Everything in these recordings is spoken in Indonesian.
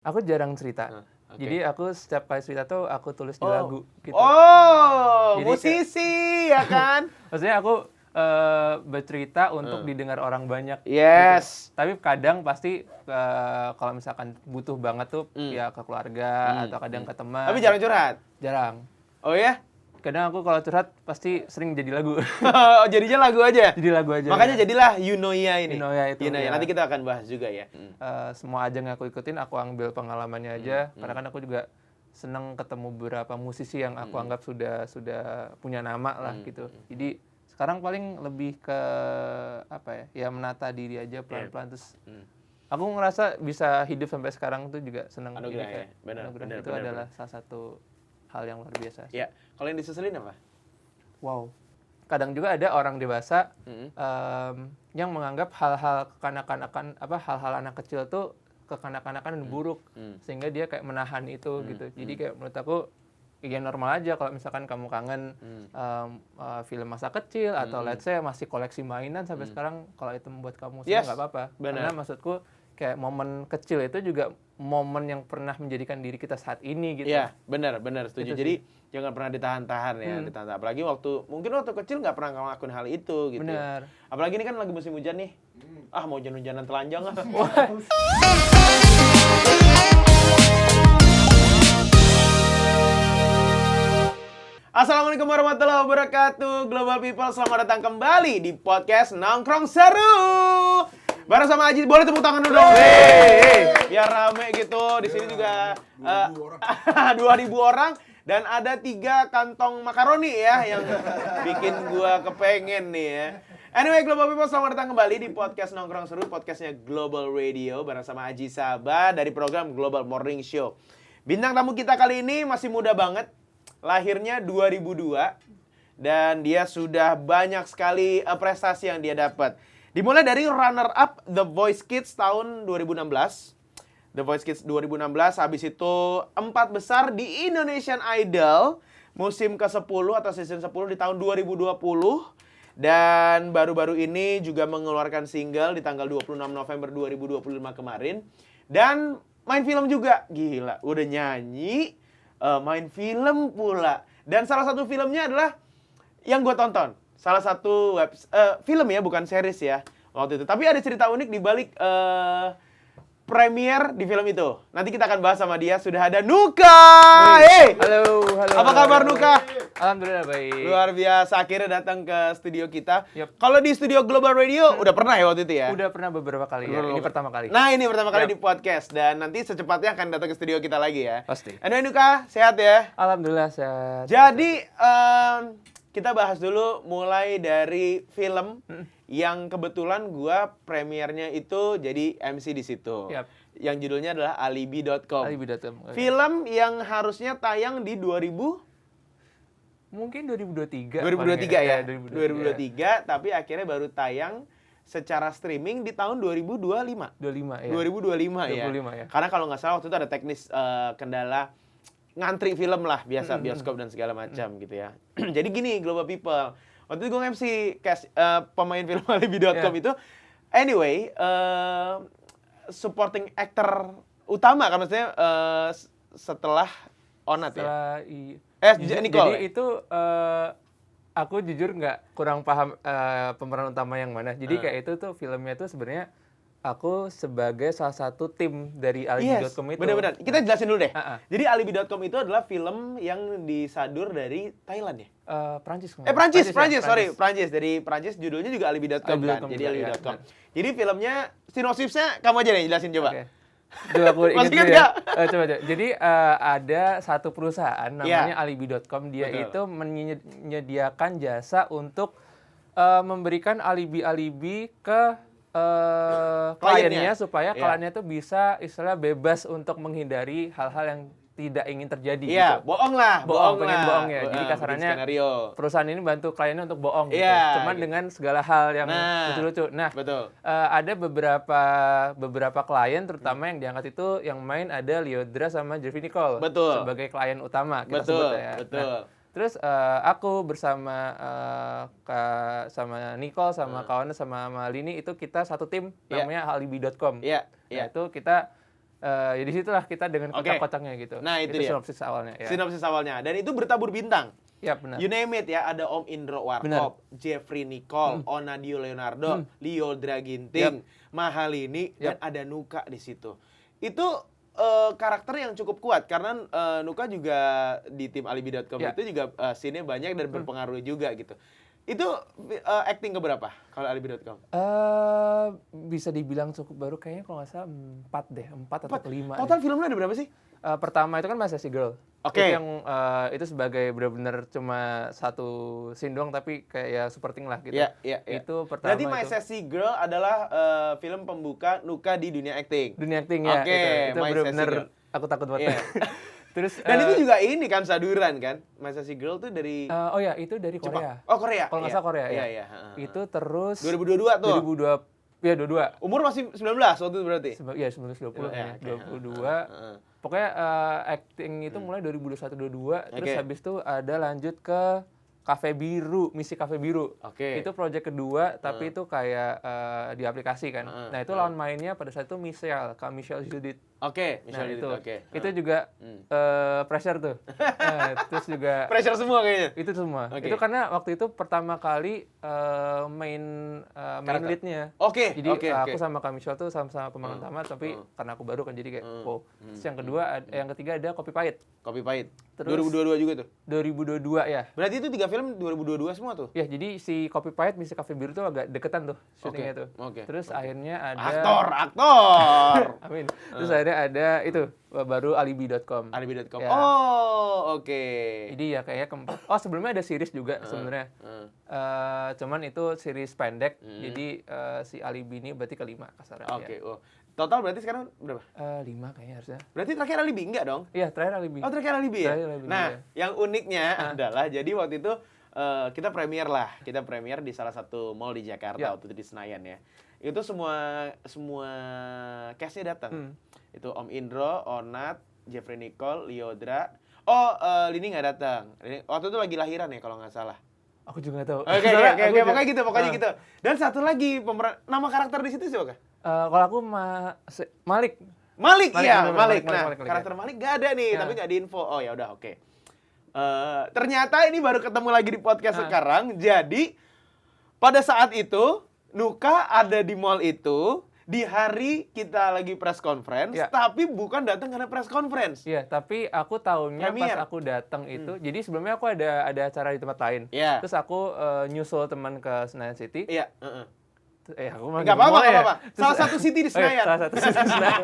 Aku jarang cerita. Oke. Jadi aku setiap kali cerita tuh aku tulis di lagu gitu. Jadi Musisi ya kan? Maksudnya aku bercerita untuk didengar orang banyak. Yes. Gitu. Tapi kadang pasti kalau misalkan butuh banget tuh ya ke keluarga atau kadang ke teman. Tapi jarang curhat? Jarang. Oh ya? Kadang aku kalau curhat pasti sering jadi lagu. Jadinya lagu aja? Jadi lagu aja. Makanya jadilah Yunoya ini. Yunoya itu. Yunoya. Ya. Nanti kita akan bahas juga ya. Semua ajang yang aku ikutin aku ambil pengalamannya aja. Karena kan aku juga senang ketemu beberapa musisi yang aku anggap sudah punya nama lah gitu. Jadi sekarang paling lebih ke apa ya? Ya menata diri aja pelan-pelan terus. Aku ngerasa bisa hidup sampai sekarang tuh juga senang. Anugerah ya. Benar. Itu adalah salah satu hal yang luar biasa. Ya. Kalau yang diseselin apa? Wow. Kadang juga ada orang dewasa yang menganggap hal-hal kekanak-kanakan hal-hal anak kecil tuh kekanak-kanakan dan buruk sehingga dia kayak menahan itu gitu. Jadi kayak menurut aku ya normal aja kalau misalkan kamu kangen film masa kecil atau let's say masih koleksi mainan sampai sekarang, kalau itu membuat kamu senang nggak apa-apa. Karena maksudku kayak momen kecil itu juga momen yang pernah menjadikan diri kita saat ini gitu. Iya, benar setuju. Itu jadi jangan pernah ditahan-tahan ya, ditahan. Apalagi mungkin waktu kecil nggak pernah ngelakuin hal itu gitu. Benar. Apalagi ini kan lagi musim hujan nih. Mau hujan-hujanan telanjang ah. Assalamualaikum warahmatullahi wabarakatuh, Global People. Selamat datang kembali di podcast Nongkrong Seru. Bareng sama Aji, boleh tepuk tangan dulu dong. Biar rame gitu. Di sini juga 2.000 orang dan ada 3 kantong makaroni ya yang bikin gua kepengen nih ya. Anyway, Global People, selamat datang kembali di podcast Nongkrong Seru, podcastnya Global Radio bareng sama Aji Sabah dari program Global Morning Show. Bintang tamu kita kali ini masih muda banget. Lahirnya 2002 dan dia sudah banyak sekali prestasi yang dia dapat. Dimulai dari runner up The Voice Kids tahun 2016. The Voice Kids 2016, habis itu 4 besar di Indonesian Idol musim ke-10 atau season 10 di tahun 2020. Dan baru-baru ini juga mengeluarkan single di tanggal 26 November 2025 kemarin. Dan main film juga. Gila, udah nyanyi, main film pula. Dan salah satu filmnya adalah yang gue tonton. Salah satu film ya, bukan series ya waktu itu. Tapi ada cerita unik di balik premier di film itu. Nanti kita akan bahas sama dia. Sudah ada Nuka. Hey. Halo. Apa kabar Nuka? Alhamdulillah baik. Luar biasa, akhirnya datang ke studio kita. Yep. Kalau di studio Global Radio udah pernah ya waktu itu ya? Udah pernah beberapa kali ya. Ini pertama kali. Nah, ini pertama kali di podcast dan nanti secepatnya akan datang ke studio kita lagi ya. Pasti. Anyway Nuka, sehat ya? Alhamdulillah sehat. Jadi kita bahas dulu mulai dari film yang kebetulan gua premiernya itu jadi MC di situ. Yap. Yang judulnya adalah Alibi.com. Alibi.com. Film yang harusnya tayang di 2000 mungkin 2023. 2023 ya. 2023. 2023 tapi akhirnya baru tayang secara streaming di tahun 2025. 25 ya. 2025 ya. 25 ya. Karena kalau nggak salah waktu itu ada teknis kendala ngantri film lah, biasa bioskop dan segala macam gitu ya. Jadi gini Global People, waktu itu gue MC pemain film Alibi.com itu, anyway, supporting actor utama kan maksudnya setelah Onat ya? Nicole. Jadi itu aku jujur nggak kurang paham pemeran utama yang mana. Jadi kayak itu tuh filmnya tuh sebenarnya aku sebagai salah satu tim dari Alibi.com itu. Benar-benar. Kita jelasin dulu deh. Jadi Alibi.com itu adalah film yang disadur dari Thailand ya? Prancis. Prancis. Dari Prancis judulnya juga Alibi.com kan. Jadi Alibi.com. Jadi filmnya sinopsisnya kamu aja nih jelasin coba. Okay. Aku masih ingat ya. Coba. Jadi ada satu perusahaan namanya Alibi.com. Dia itu menyediakan jasa untuk memberikan alibi-alibi ke kliennya supaya kliennya tuh bisa istilah bebas untuk menghindari hal-hal yang tidak ingin terjadi. Iya, gitu. bohong lah. Ya. Jadi kasarannya perusahaan ini bantu kliennya untuk bohong gitu. Cuman dengan segala hal yang lucu-lucu. Nah, ada beberapa klien terutama yang diangkat itu yang main ada Lyodra sama Jeffrey Nicole sebagai klien utama kita sebut ya. Nah, terus aku bersama sama Nicole sama kawannya sama Lini itu kita satu tim namanya Alibi.com. Iya. Nah, itu kita Ya disitulah kita dengan kocak-kocaknya gitu. Nah, itu dia. Sinopsis awalnya. Ya. Sinopsis awalnya. Dan itu bertabur bintang. Ya benar. You name it ya, ada Om Indro Warkop, Jeffrey Nicole, Onadio Leonardo, Leo Draginting, Mahalini, dan ada Nuka di situ. Itu karakter yang cukup kuat karena Nuka juga di tim alibi.com itu juga scene-nya banyak dan berpengaruh juga gitu. Itu acting keberapa kalau alibi.com? Bisa dibilang cukup baru, kayaknya kalau nggak salah 4 atau 5. Total filmnya ada berapa sih? Pertama itu kan My Sassy Girl. Oke. Itu yang itu sebagai benar-benar cuma satu scene doang tapi kayak ya supporting lah gitu. Iya. Itu pertama. Berarti My Sassy Girl adalah film pembuka Nuka di dunia acting. Dunia acting ya. Itu benar-benar aku takut banget. Terus dan itu juga ini kan Saduran kan? My Sassy Girl tuh dari itu dari Korea. Oh, Korea. Kalau nggak salah Korea ya. Iya. Itu terus 2022 tuh. 22. Umur masih 19 waktu itu berarti? Iya, 1920 ya. 22. Pokoknya acting itu mulai 2021-22, terus habis itu ada lanjut ke Cafe Biru, Misi Cafe Biru. Itu project kedua, tapi itu kayak di aplikasi kan. Nah itu lawan mainnya pada saat itu Kak Michelle Judith. Michelle Judith. Itu juga pressure tuh. Terus juga pressure semua kayaknya. Itu semua. Itu karena waktu itu pertama kali main lead-nya. Jadi aku sama Kak Michelle tuh sama-sama pemeran utama, tapi karena aku baru kan jadi kayak wow. Terus yang ketiga ada Kopi Pahit. Terus 2022 juga tuh? 2022 ya. Berarti itu 3 film 2022 semua tuh? Ya, jadi si Kopi Pahit, Misi Cafe Biru tuh agak deketan tuh syutingnya tuh. Terus akhirnya ada... Aktor! Amin. Terus akhirnya ada itu, baru alibi.com. Alibi.com. Ya. Jadi ya kayaknya keempat. Sebelumnya ada series juga sebenarnya. Cuman itu series pendek, jadi si Alibi ini berarti kelima kasarnya. Total berarti sekarang berapa? 5 kayaknya harusnya. Berarti terakhir Alibi enggak dong? Iya, terakhir Alibi. Terakhir Alibi ya? Alibi, nah, ya. yang uniknya adalah jadi waktu itu kita premier di salah satu mall di Jakarta waktu itu di Senayan ya. Itu semua cast-nya datang. Itu Om Indro, Onat, Jeffrey Nicole, Liodra. Lini nggak datang. Waktu itu lagi lahiran ya kalau nggak salah. Aku juga nggak tahu. Oke, pokoknya gitu. Dan satu lagi pemeran, nama karakter di situ siapa? Kalau aku Malik. Malik. Nah, Malik, karakter Malik nggak ada nih, tapi nggak diinfo. Oh ya udah, oke. Ternyata ini baru ketemu lagi di podcast sekarang. Jadi pada saat itu Nuka ada di mall itu di hari kita lagi press conference, tapi bukan datang karena press conference. Iya, tapi aku tahunya pas aku datang itu. Jadi sebelumnya aku ada acara di tempat lain. Terus aku nyusul teman ke Senayan City. Aku mah nggak apa-apa. Salah satu city di Senayan. Salah satu city di Senayan.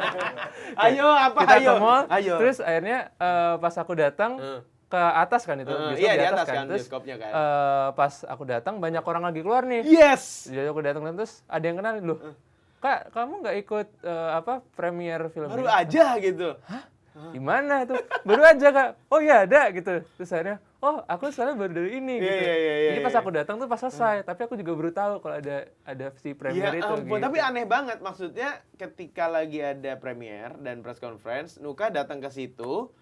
Ayo. Terus akhirnya pas aku datang ke atas kan itu. Iya, di atas kan bioskopnya kan. Pas aku datang banyak orang lagi keluar nih. Yes. Jadi aku datang terus ada yang kenal loh. Kak, kamu nggak ikut premier film baru ini? Aja gitu. Hah? Gimana tuh? Baru aja Kak. Oh iya ada gitu. Terus akhirnya, aku soalnya baru dari ini gitu. Jadi pas aku datang tuh pas selesai, tapi aku juga baru tahu kalau ada si premier itu. Gitu. Tapi aneh banget, maksudnya ketika lagi ada premier dan press conference, Nuka datang ke situ,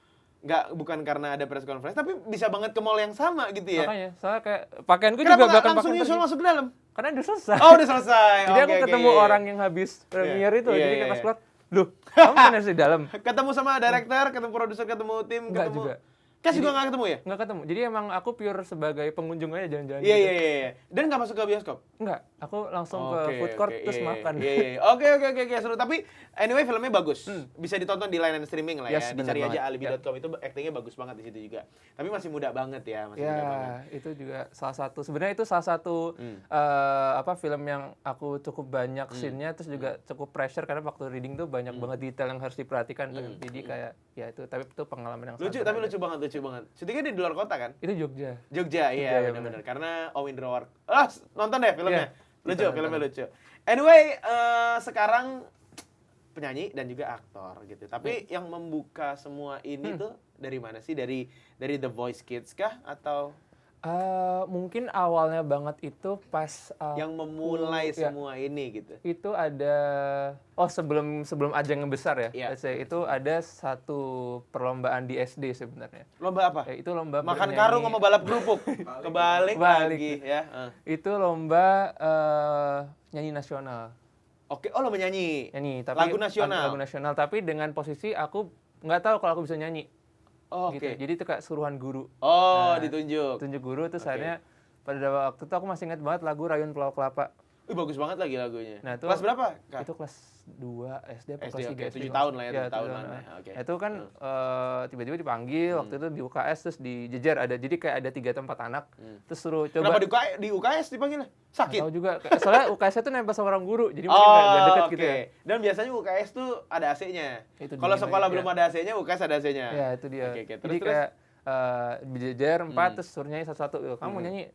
bukan karena ada press conference, tapi bisa banget ke mall yang sama gitu ya. Makanya, soalnya kayak pakaianku juga bahkan pakaian langsung nyusul masuk ke dalam? Karena udah selesai. Udah selesai. Jadi aku ketemu orang yang habis premier itu, jadi pas keluar, loh, kamu kan di dalam. Ketemu sama director, ketemu produser, ketemu tim, Enggak juga. Kas juga nggak ketemu ya? Nggak ketemu. Jadi emang aku pure sebagai pengunjung aja jalan-jalan. Iya. Dan nggak masuk ke bioskop? Nggak. Aku langsung ke food court terus makan. Oke. Seru. Tapi anyway filmnya bagus. Bisa ditonton di layanan streaming lah ya. Dicari aja alibi.com itu actingnya bagus banget di situ juga. Tapi masih muda banget ya. Muda banget. Itu juga salah satu. Sebenarnya itu salah satu film yang aku cukup banyak scene-nya, terus juga cukup pressure karena waktu reading tuh banyak banget detail yang harus diperhatikan. Jadi kayak ya itu. Tapi itu pengalaman yang lucu banget. Syutingnya di luar kota kan? Itu Jogja. Iya benar. Karena Om Indro nonton deh filmnya. Filmnya lucu. Anyway, sekarang penyanyi dan juga aktor gitu. Tapi yang membuka semua ini tuh dari mana sih? Dari The Voice Kids kah atau mungkin awalnya banget itu pas yang memulai semua ini gitu. Itu ada sebelum ajang yang besar ya. Itu ada satu perlombaan di SD sebenarnya. Lomba apa? Itu lomba makan karung sama balap kerupuk. Kebalik lagi ya. Itu lomba nyanyi nasional. Oke, oh lo menyanyi. Nyanyi, tapi Lagu nasional. lagu nasional, tapi dengan posisi aku nggak tahu kalau aku bisa nyanyi. Oh, Gitu. oke. Jadi itu kayak suruhan guru. Oh, Nah, ditunjuk. Tunjuk guru, terus Oke. akhirnya pada waktu itu aku masih ingat banget lagu Rayun Pulau Kelapa. Bagus banget lagi lagunya. Nah, itu Kelas berapa, Kak? Itu kelas 2 SD apa SD, kelas 3 oke. SD. 7 tahun lah ya, 7 7 tahunan tahun. lah. Oke. Nah, itu kan tiba-tiba dipanggil waktu itu di UKS, terus dijejer ada, jadi kayak ada 3 tempat anak, terus suruh Kenapa coba. di UKS dipanggilnya? Nggak Sakit? tahu juga, soalnya UKS itu nempel sama orang guru, jadi mungkin nggak deket oke. gitu ya. Dan biasanya UKS tuh ada AC-nya. Itu Kalau dingin sekolah aja, belum ya. ada AC-nya, UKS ada AC-nya. Ya itu dia. Oke, oke. Jadi Terus, kayak berjejer 4, terus suruh nyanyi satu-satu. Yo, kamu nyanyi,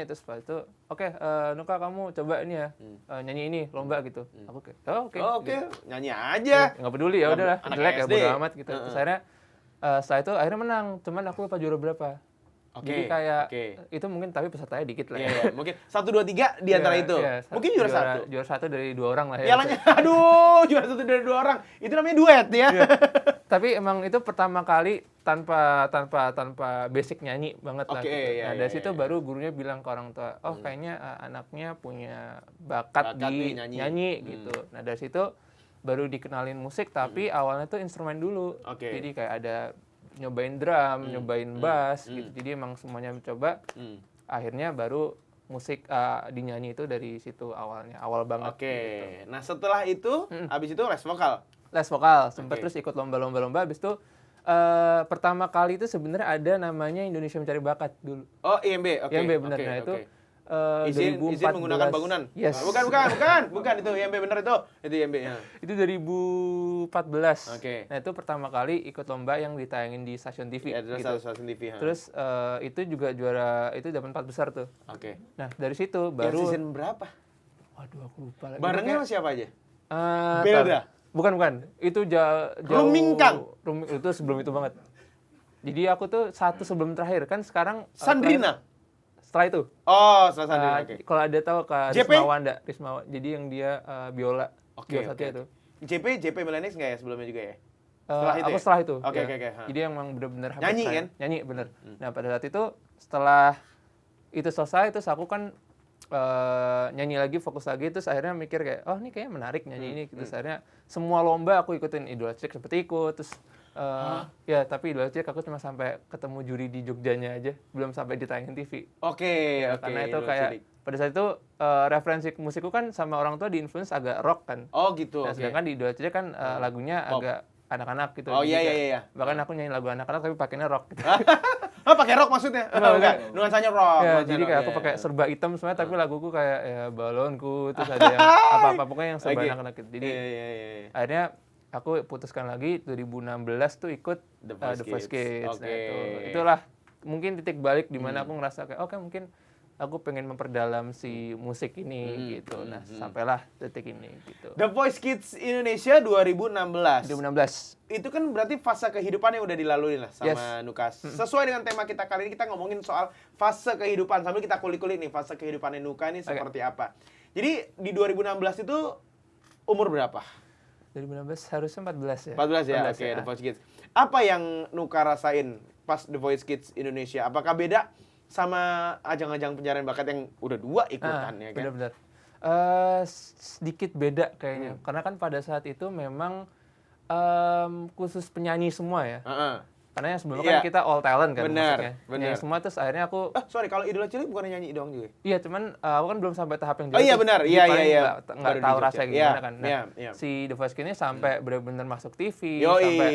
terus pas itu, oke, Nuka kamu coba ini ya, nyanyi ini lomba gitu. Aku kayak, oh, oke. Oh, oke, Gitu. nyanyi aja. Nggak peduli, ya udahlah, Anak jelek ya SD. bodo amat gitu. Terus akhirnya setelah itu akhirnya menang, cuman aku lupa juara berapa. Oke, Jadi kayak oke. itu mungkin tapi pesertanya dikit lah. Iya, iya. Mungkin 1, 2, 3 di antara Iya, itu. iya, Mungkin juara 1. Juara 1 dari 2 orang lah ya. Pialanya, aduh, juara 1 dari 2 orang. Itu namanya duet ya. Iya. Tapi emang itu pertama kali tanpa basic nyanyi banget lah. Oke, Gitu. iya, Nah dari iya, situ iya. baru gurunya bilang ke orang tua, oh kayaknya anaknya punya bakat Bakat di nih, nyanyi. nyanyi gitu. Nah dari situ baru dikenalin musik, tapi awalnya tuh instrumen dulu. Oke. Jadi kayak ada nyobain drum, nyobain bass gitu. Jadi emang semuanya mencoba. Akhirnya baru musik dinyanyi itu dari situ awal banget. Oke. Gitu. Nah, setelah itu habis itu les vokal. Les vokal, sempet Oke. terus ikut lomba-lomba, habis itu pertama kali itu sebenarnya ada namanya Indonesia Mencari Bakat dulu. Oh, IMB. Oke. IMB bener. Oke, Nah itu oke. Izin 2014. menggunakan bangunan. Yes. Bukan itu IMB bener itu. Itu IMB ya. Itu 2014. Oke. Nah itu pertama kali ikut lomba yang ditayangin di stasiun TV. Ya, terus gitu. stasiun TV. Ha. Terus itu juga juara, itu dapat 4 besar tuh. Oke. Nah dari situ Yang baru. season berapa? Waduh aku lupa lagi. Barengnya sama siapa aja? Belda. Belda? Bukan. Itu jauh. Rumingkang? Itu sebelum itu banget. Jadi aku tuh satu sebelum terakhir kan sekarang. Sandrina? Setelah itu. Oh, setelah Sandrina. Oke. Kalau ada tahu ke JP? Risma Wanda. Jadi yang dia biola. Oke, Biola satu oke. itu. JP Milenis nggak ya sebelumnya juga ya? Setelah itu Aku ya? setelah itu. Oke, ya. oke, oke. Ha. Jadi emang bener-bener hampir Nyanyi, kayak- kan? Nyanyi bener. Nah pada saat itu setelah itu selesai terus aku kan nyanyi lagi, fokus lagi, terus akhirnya mikir kayak, oh ini kayaknya menarik nyanyi ini. Terus akhirnya semua lomba aku ikutin, Idola Cilik seperti ikut, terus ya tapi Idola Cilik aku cuma sampai ketemu juri di Jogjanya aja, belum sampai ditayangin TV. Oke, Ya, oke. karena itu Idola kayak Cilik. pada saat itu referensi musikku kan sama orang tua di-influence agak rock kan. Oh, gitu. Nah, Oke. sedangkan di Idola Cilik kan lagunya Pop. agak anak-anak gitu. Oh, Jadi iya, kayak- iya, iya. Bahkan aku nyanyi lagu anak-anak tapi pakainya rock gitu. Oh, pakai rock maksudnya? Enggak, nuansanya rock. Ya, nuansanya jadi rock, kayak iya, aku pakai iya. serba hitam semuanya, tapi laguku kayak ya balonku, terus ada yang apa-apa pokoknya yang serba Oke. anak-anak gitu. Jadi Iya, iya, iya, iya. akhirnya aku putuskan lagi 2016 tuh ikut The The Voice Voice Kids. Kids. Nah, Oke. itulah mungkin titik balik di mana aku ngerasa kayak oke mungkin aku pengen memperdalam si musik ini gitu. Nah, sampailah detik ini gitu. The Voice Kids Indonesia 2016. 2016. Itu kan berarti fase kehidupan yang udah dilalui lah sama Yes. Nukas. Sesuai dengan tema kita kali ini, kita ngomongin soal fase kehidupan. Sambil kita kulik-kulik nih, fase kehidupannya Nuka ini seperti apa. Jadi di 2016 itu umur berapa? 2016 harusnya 14 ya. 14 ya? 14 Oke, The Voice Kids. Apa yang Nuka rasain pas The Voice Kids Indonesia? Apakah beda sama ajang-ajang pencarian bakat yang udah 2 ikutan ya kan? Benar-benar. Sedikit beda kayaknya. Karena kan pada saat itu memang khusus penyanyi semua ya. Heeh. Karena yang sebelumnya Iya. kan kita all talent kan Benar, musiknya. benar. Penyanyi semua, terus akhirnya aku Sorry, kalau Idola Cilik bukan nyanyi doang juga? iya cuman aku kan belum sampai tahap yang Oh iya, tuh. benar. Jadi Iya, paling iya, iya. nggak Baru di tahu Jogja. rasanya Iya, gimana kan. Nah, iya, iya. si The Voice ini sampai benar-benar masuk TV, Yoi. sampai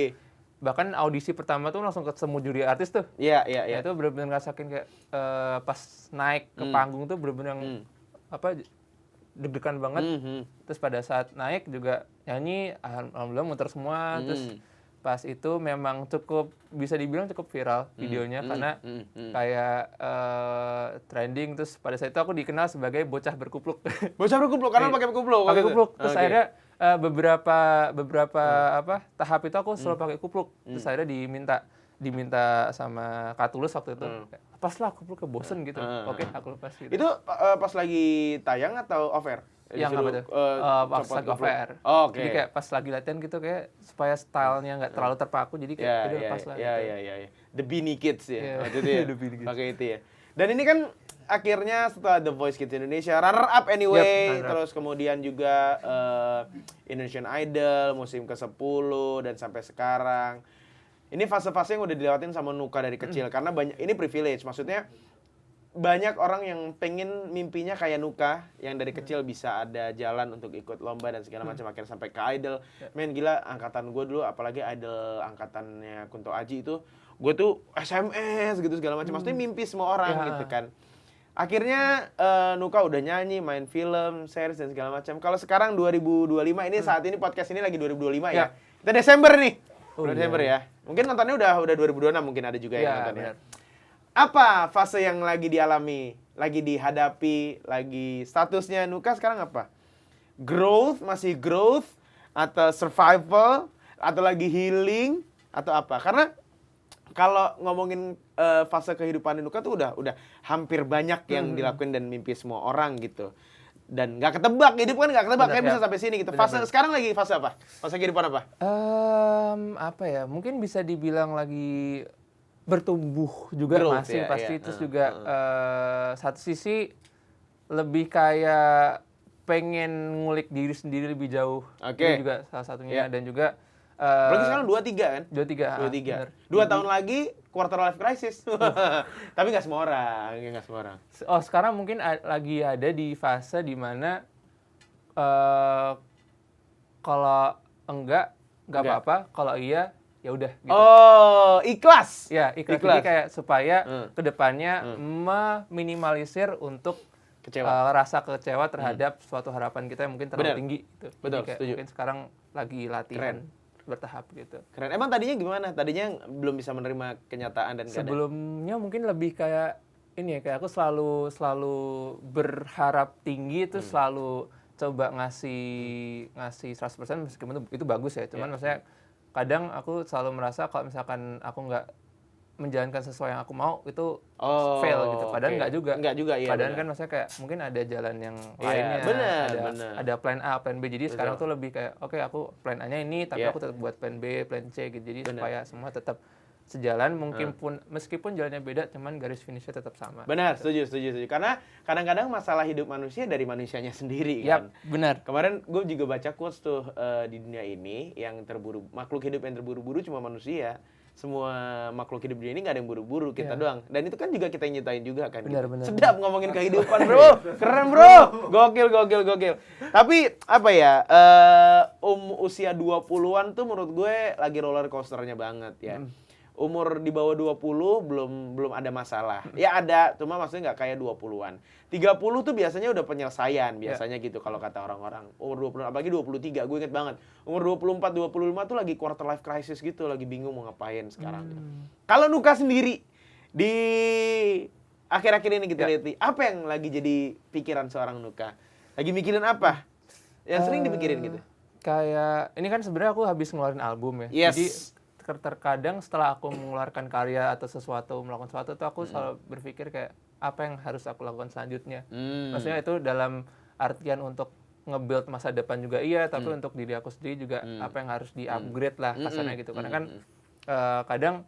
bahkan audisi pertama tuh langsung ketemu juri artis tuh. Iya, iya, iya. Nah, itu benar-benar ngerasain kayak pas naik ke panggung tuh benar-benar yang apa deg-degan banget. Terus pada saat naik juga nyanyi, alhamdulillah muter semua. Terus pas itu memang cukup bisa dibilang cukup viral videonya karena kayak trending. Terus pada saat itu aku dikenal sebagai bocah berkupluk. Bocah berkupluk karena pakai kupluk. Pakai waktu itu? kupluk. Terus Oke. akhirnya beberapa apa tahap itu aku selalu pakai kupluk. Terus akhirnya diminta sama Kak Tulus waktu itu. Pas lah kupluk bosen gitu. Oke, aku lepas gitu. Itu pas lagi tayang atau off air? Yang apa tuh? Pas copot lagi kupluk. off air. Oh, oke. Jadi kayak pas lagi latihan gitu kayak supaya stylenya nggak terlalu terpaku, jadi kayak Ya, udah ya, pas lah. ya, gitu. ya, ya, ya. The Beanie Kids ya. Iya, Waktu itu ya. The Beanie Kids. Pakai itu ya. Dan ini kan akhirnya setelah The Voice Kids Indonesia runner up anyway, Yep, runner up. terus kemudian juga Indonesian Idol musim ke-10 dan sampai sekarang. Ini fase-fase yang udah dilewatin sama Nuka dari kecil karena banyak ini privilege, maksudnya banyak orang yang pengen mimpinya kayak Nuka yang dari kecil bisa ada jalan untuk ikut lomba dan segala macam akhirnya sampai ke Idol. Men gila angkatan gue dulu apalagi Idol angkatannya Kunto Aji itu gue tuh SMS gitu segala macam. Maksudnya mimpi semua orang gitu kan. Akhirnya Nuka udah nyanyi, main film, series dan segala macam. Kalau sekarang 2025 ini saat ini podcast ini lagi 2025 ya. Kita Desember nih. Desember ya. Mungkin nontonnya udah 2026 mungkin ada juga yang nontonnya. Apa fase yang lagi dialami, lagi dihadapi, lagi statusnya Nuka sekarang apa? Growth, masih growth atau survival atau lagi healing atau apa? Karena kalau ngomongin fase kehidupan Nuka tuh udah hampir banyak yang dilakuin dan mimpi semua orang gitu. Dan nggak ketebak, hidup kan nggak ketebak, kayak bisa sampai sini gitu. Fase sekarang lagi fase apa? Fase kehidupan apa? Apa ya? Mungkin bisa dibilang lagi bertumbuh juga Growth, masih ya, pasti. ya. Terus juga satu sisi lebih kayak pengen ngulik diri sendiri lebih jauh. Oke. Itu juga salah satunya dan juga Berarti sekarang 23 kan? 23. 23. 2 tahun lagi quarter life crisis. Tapi nggak semua orang, nggak semua orang. Oh, sekarang mungkin lagi ada di fase dimana kalau enggak apa-apa, kalau iya ya udah gitu. Oh, ikhlas. Ya, ikhlas. Jadi kayak supaya kedepannya meminimalisir untuk rasa kecewa terhadap suatu harapan kita yang mungkin terlalu tinggi gitu. Betul, kayak setuju. Mungkin sekarang lagi latihan bertahap gitu. Keren. Emang tadinya gimana? Tadinya belum bisa menerima kenyataan dan sebelumnya mungkin lebih kayak ini ya, kayak aku selalu berharap tinggi itu selalu coba ngasih 100% meskipun itu bagus ya. Cuman maksudnya kadang aku selalu merasa kalau misalkan aku nggak menjalankan sesuai yang aku mau itu fail gitu. Padahal nggak juga. Iya. Padahal kan maksudnya kayak mungkin ada jalan yang lainnya. Ada plan A, plan B. Jadi sekarang tuh lebih kayak oke, aku plan A-nya ini tapi aku tetap buat plan B, plan C gitu. Jadi supaya semua tetap sejalan, meskipun jalannya beda, cuman garis finishnya tetap sama. Benar, setuju. Karena kadang-kadang masalah hidup manusia dari manusianya sendiri kan. Benar. Kemarin gue juga baca quotes tuh di dunia ini yang makhluk hidup yang terburu-buru cuma manusia. Semua makhluk hidup di dunia ini nggak ada yang buru-buru, kita doang. Dan itu kan juga kita nyitain juga kan. Benar. Sedap ngomongin kehidupan, bro. Keren, bro. Gokil. Tapi apa ya? Usia 20-an tuh menurut gue lagi roller coasternya banget ya. Umur di bawah 20 belum ada masalah. Ya ada, cuma maksudnya nggak kayak 20-an. 30 tuh biasanya udah penyelesaian, biasanya gitu kalau kata orang-orang. Umur 20, apalagi 23, gue inget banget. Umur 24, 25 tuh lagi quarter life crisis gitu, lagi bingung mau ngapain sekarang. Gitu. Kalau Nuka sendiri, di akhir-akhir ini kita lihat, apa yang lagi jadi pikiran seorang Nuka? Lagi mikirin apa? Yang sering dipikirin gitu? Kayak, ini kan sebenarnya aku habis ngeluarin album ya. Yes. Jadi terkadang setelah aku mengeluarkan karya atau melakukan sesuatu tuh aku selalu berpikir kayak apa yang harus aku lakukan selanjutnya. Maksudnya itu dalam artian untuk nge-build masa depan juga iya, tapi untuk diri aku sendiri juga apa yang harus di-upgrade lah kasarnya gitu. Karena kan kadang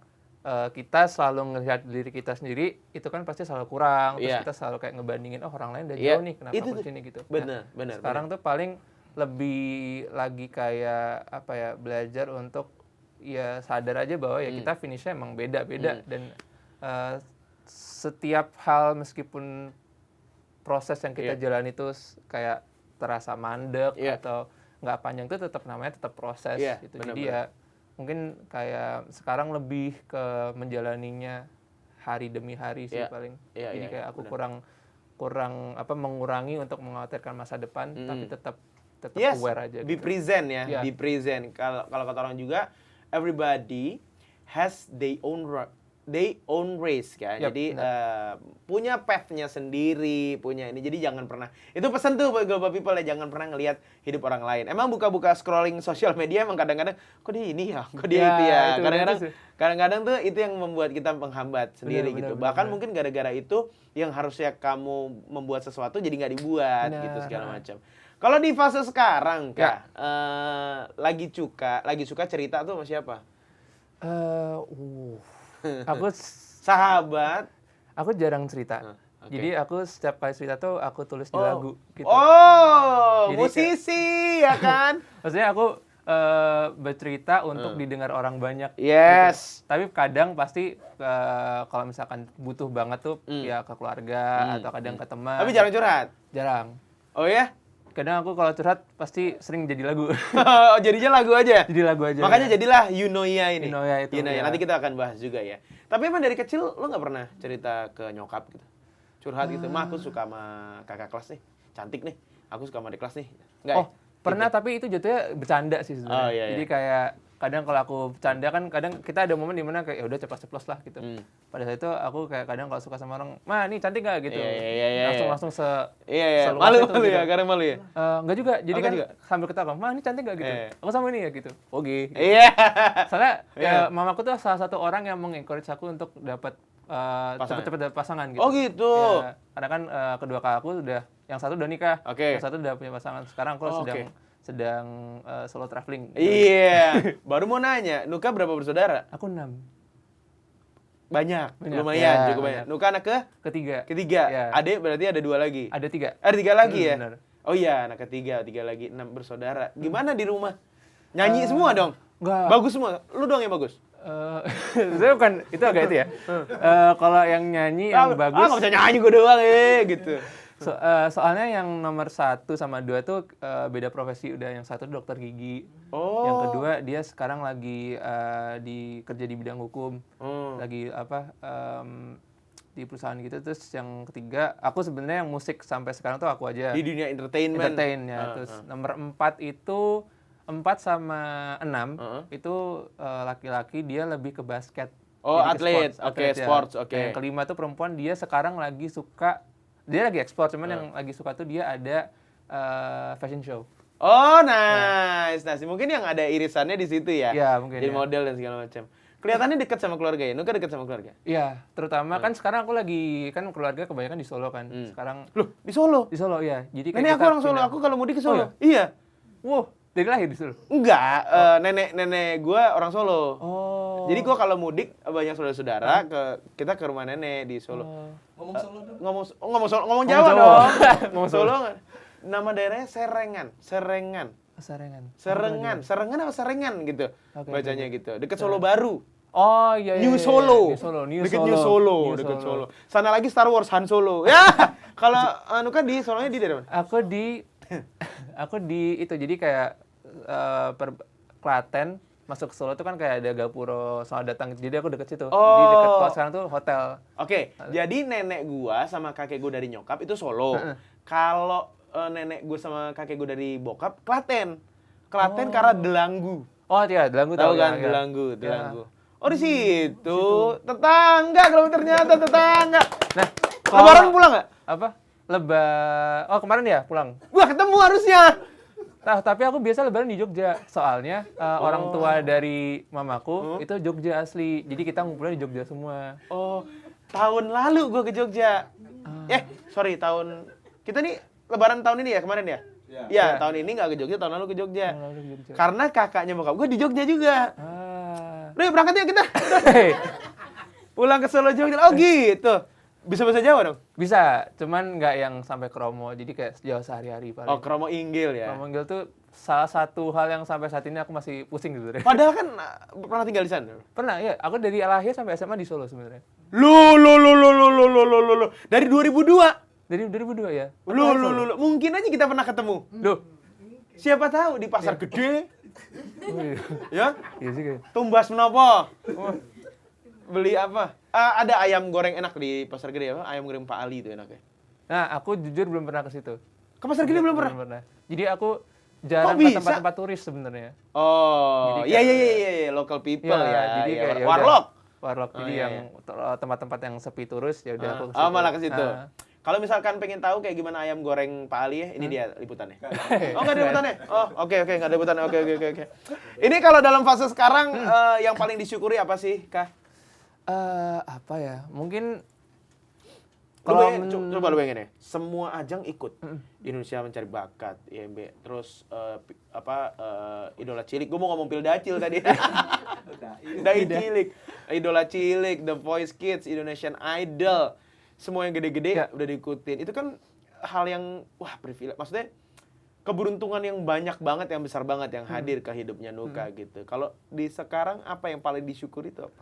kita selalu ngelihat diri kita sendiri itu kan pasti selalu kurang, terus kita selalu kayak ngebandingin orang lain udah jauh nih, kenapa aku di sini gitu. Benar. Sekarang tuh paling lebih lagi kayak apa ya, belajar untuk ya sadar aja bahwa ya kita finishnya emang beda-beda dan setiap hal meskipun proses yang kita jalani itu kayak terasa mandek atau nggak panjang itu tetap namanya tetap proses gitu. Jadi ya mungkin kayak sekarang lebih ke menjalaninya hari demi hari sih paling. Jadi kayak aku kurang mengurangi untuk mengkhawatirkan masa depan tapi tetap aware aja. Be gitu. present ya, be present. Kalau kata orang juga everybody has their own race kan. Jadi punya path-nya sendiri, punya ini. Jadi jangan pernah. Itu pesan tuh buat Global People ya, jangan pernah ngelihat hidup orang lain. Emang buka-buka scrolling sosial media emang kadang-kadang kok dia ini ya, kok dia itu ya. Kadang-kadang tuh itu yang membuat kita menghambat sendiri gitu. Bahkan mungkin gara-gara itu yang harusnya kamu membuat sesuatu jadi nggak dibuat gitu segala macam. Kalau di fase sekarang, Kak, lagi suka cerita tuh sama siapa? Aku Sahabat Aku jarang cerita. Oke. Jadi aku setiap kali cerita tuh aku tulis di lagu gitu. Oh, Jadi musisi ya kan? Maksudnya aku bercerita untuk didengar orang banyak. Yes. Gitu. Tapi kadang pasti kalau misalkan butuh banget tuh ya ke keluarga atau kadang ke teman. Tapi jarang curhat. Jarang. Oh ya? Kadang aku kalau curhat pasti sering jadi lagu. Oh, jadinya lagu aja. Jadi lagu aja. Makanya ya. jadilah You Know Ya ini. You Know Ya itu, ya. Nanti kita akan bahas juga ya. Tapi emang dari kecil lo nggak pernah cerita ke nyokap gitu? Curhat gitu, "Ma, aku suka sama kakak kelas nih, cantik nih. Aku suka sama adik kelas nih." Nggak Oh, ya? pernah tapi itu jatuhnya bercanda sih sebenarnya. Oh, iya, iya. Jadi kayak kadang kalau aku bercanda kan kadang kita ada momen dimana kayak ya udah ceplos-ceplos lah gitu. Pada saat itu aku kayak kadang kalau suka sama orang, "Ma, ini cantik nggak?" gitu. Iya. Langsung Iya. seluas Malu itu ya, gitu. karena malu ya. Enggak juga. Jadi Oh, kan enggak juga? sambil ketawa, "Ma, ini cantik nggak?" gitu. Aku sama ini ya gitu. Oke. Iya. Soalnya Iya. mamaku tuh salah satu orang yang mengencourage aku untuk dapat cepet-cepet dapet pasangan gitu. Oh, gitu. Ya, karena kan kedua kakakku udah, yang satu udah nikah, Oke. yang satu udah punya pasangan. Sekarang aku Oh, sedang solo traveling. Iya. Baru mau nanya, Nuka berapa bersaudara? Aku 6. Banyak. Lumayan, Ya, cukup banyak. banyak. Nuka anak Ketiga. ketiga. Ya. Adik berarti ada 2 lagi. Ada 3. Ada 3 lagi ya? Benar. Oh iya, anak ketiga lagi, 6 bersaudara. Gimana di rumah? Nyanyi semua dong? Enggak. Bagus semua? Lu dong yang bagus? Saya bukan, itu agak itu ya. Kalau yang nyanyi yang bagus. nggak bisa nyanyi gue doang gitu. Soalnya yang nomor 1 sama 2 tuh beda profesi udah. Yang satu dokter gigi. Oh. Yang kedua dia sekarang lagi kerja di bidang hukum. Lagi di perusahaan gitu. Terus yang ketiga, aku sebenarnya yang musik sampai sekarang tuh aku aja. Di dunia entertainment. Ya. Terus nomor 4 itu 4 sama 6 itu laki-laki, dia lebih ke basket. Oh, Jadi ke atlet. Oke, sports. ya. Oke. Yang kelima tuh perempuan, dia sekarang lagi suka, dia lagi ekspor, cuman yang lagi suka tuh dia ada fashion show. Oh, nice. Nah, mungkin yang ada irisannya di situ ya. Iya, mungkin Jadi ya. model dan segala macam. Kelihatannya dekat sama keluarga ya. Nuka dekat sama keluarga. Iya, terutama kan sekarang aku lagi, kan keluarga kebanyakan di Solo kan. Sekarang Loh, di Solo? di Solo ya. Jadi kayak Nenek aku kita orang Solo. pindah. Aku kalau mudik ke Solo. Oh, Iya. Wow, dari lahir di Solo. Enggak, nenek gua orang Solo. Oh. Jadi gua kalau mudik banyak saudara-saudara kita ke rumah nenek di Solo. Ngomong Solo dong. Ngomong Jawa Jawa. dong. Ngomong Solo. Nama daerahnya Serengan. Serengan. Serengan apa Serengan gitu. Oke, Bacanya gitu. Dekat Solo Baru. Oh iya. New Solo. New New Solo. Sana lagi Star Wars Han Solo. Ya. Kalau anu kan di Solonya di daerah mana? Aku di itu, jadi kayak Klaten masuk Solo tuh kan kayak ada Gapuro Selamat Datang. Jadi aku deket situ. Jadi deket kalau sekarang tuh hotel. Oke, jadi nenek gua sama kakek gua dari nyokap itu Solo. Kalau nenek gua sama kakek gua dari bokap Klaten. Klaten karena Delanggu. Oh iya, Delanggu Tahu kan? ya. Delanggu. Ya. Oh di situ. Tetangga kalau ternyata tetangga. Nah, Lebaran pulang nggak? Apa? Oh kemarin ya pulang. Gua ketemu harusnya. Nah, tapi aku biasa lebaran di Jogja. Soalnya orang tua dari mamaku itu Jogja asli. Jadi kita ngumpulnya di Jogja semua. Oh, tahun lalu gua ke Jogja. Sorry, kita nih Lebaran tahun ini ya, kemarin ya? Iya, tahun ini nggak ke Jogja, tahun lalu ke Jogja. Lalu di Jogja. Karena kakaknya bokap gua di Jogja juga. Udah berangkat ya kita. Pulang ke Solo Jogja. Oh gitu. Bisa bahasa Jawa dong? Bisa, cuman nggak yang sampai kromo. Jadi kayak Jawa sehari-hari paling. Oh, kromo inggil ya. Kromo Inggil tuh salah satu hal yang sampai saat ini aku masih pusing gitu. Padahal kan pernah tinggal di sana. Pernah ya, aku dari lahir sampai SMA di Solo sebenarnya. Lu. Dari 2002. Dari 2002 ya. Lu. Mungkin aja kita pernah ketemu. Loh. Siapa tahu di pasar gede. Oh, iya. Ya? Iya sih kayak. Tumbas menopo. Beli apa? Ada ayam goreng enak di pasar gede apa? Ayam goreng Pak Ali itu enaknya. Nah, aku jujur belum pernah ke situ. Ke pasar gede belum pernah? Jadi aku jarang Kok ke bisa? tempat-tempat turis sebenarnya. Oh, Jadi iya, local people ya. Jadi ya. kayak ya udah, Warlock. Jadi iya, yang tempat-tempat yang sepi turis ya udah aku ke Oh, malah ke situ. Ah. Kalau misalkan pengen tahu kayak gimana ayam goreng Pak Ali ya, ini dia liputannya. Oh, nggak ada liputannya? Oh, oke, nggak ada liputannya. Oke. Ini kalau dalam fase sekarang yang paling disyukuri apa sih, Kak? Apa ya? Mungkin coba lu bayangin ya, semua ajang ikut. Indonesia Mencari Bakat, IMB, terus Idola Cilik. Gue mau ngomong Pildacil tadi. Dai Cilik, Idola Cilik, The Voice Kids, Indonesian Idol. semua yang gede-gede Ya. udah diikutin. Itu kan hal yang wah privilege. Maksudnya keberuntungan yang banyak banget, yang besar banget yang hadir ke hidupnya Nuka gitu. Kalau di sekarang apa yang paling disyukuri itu apa?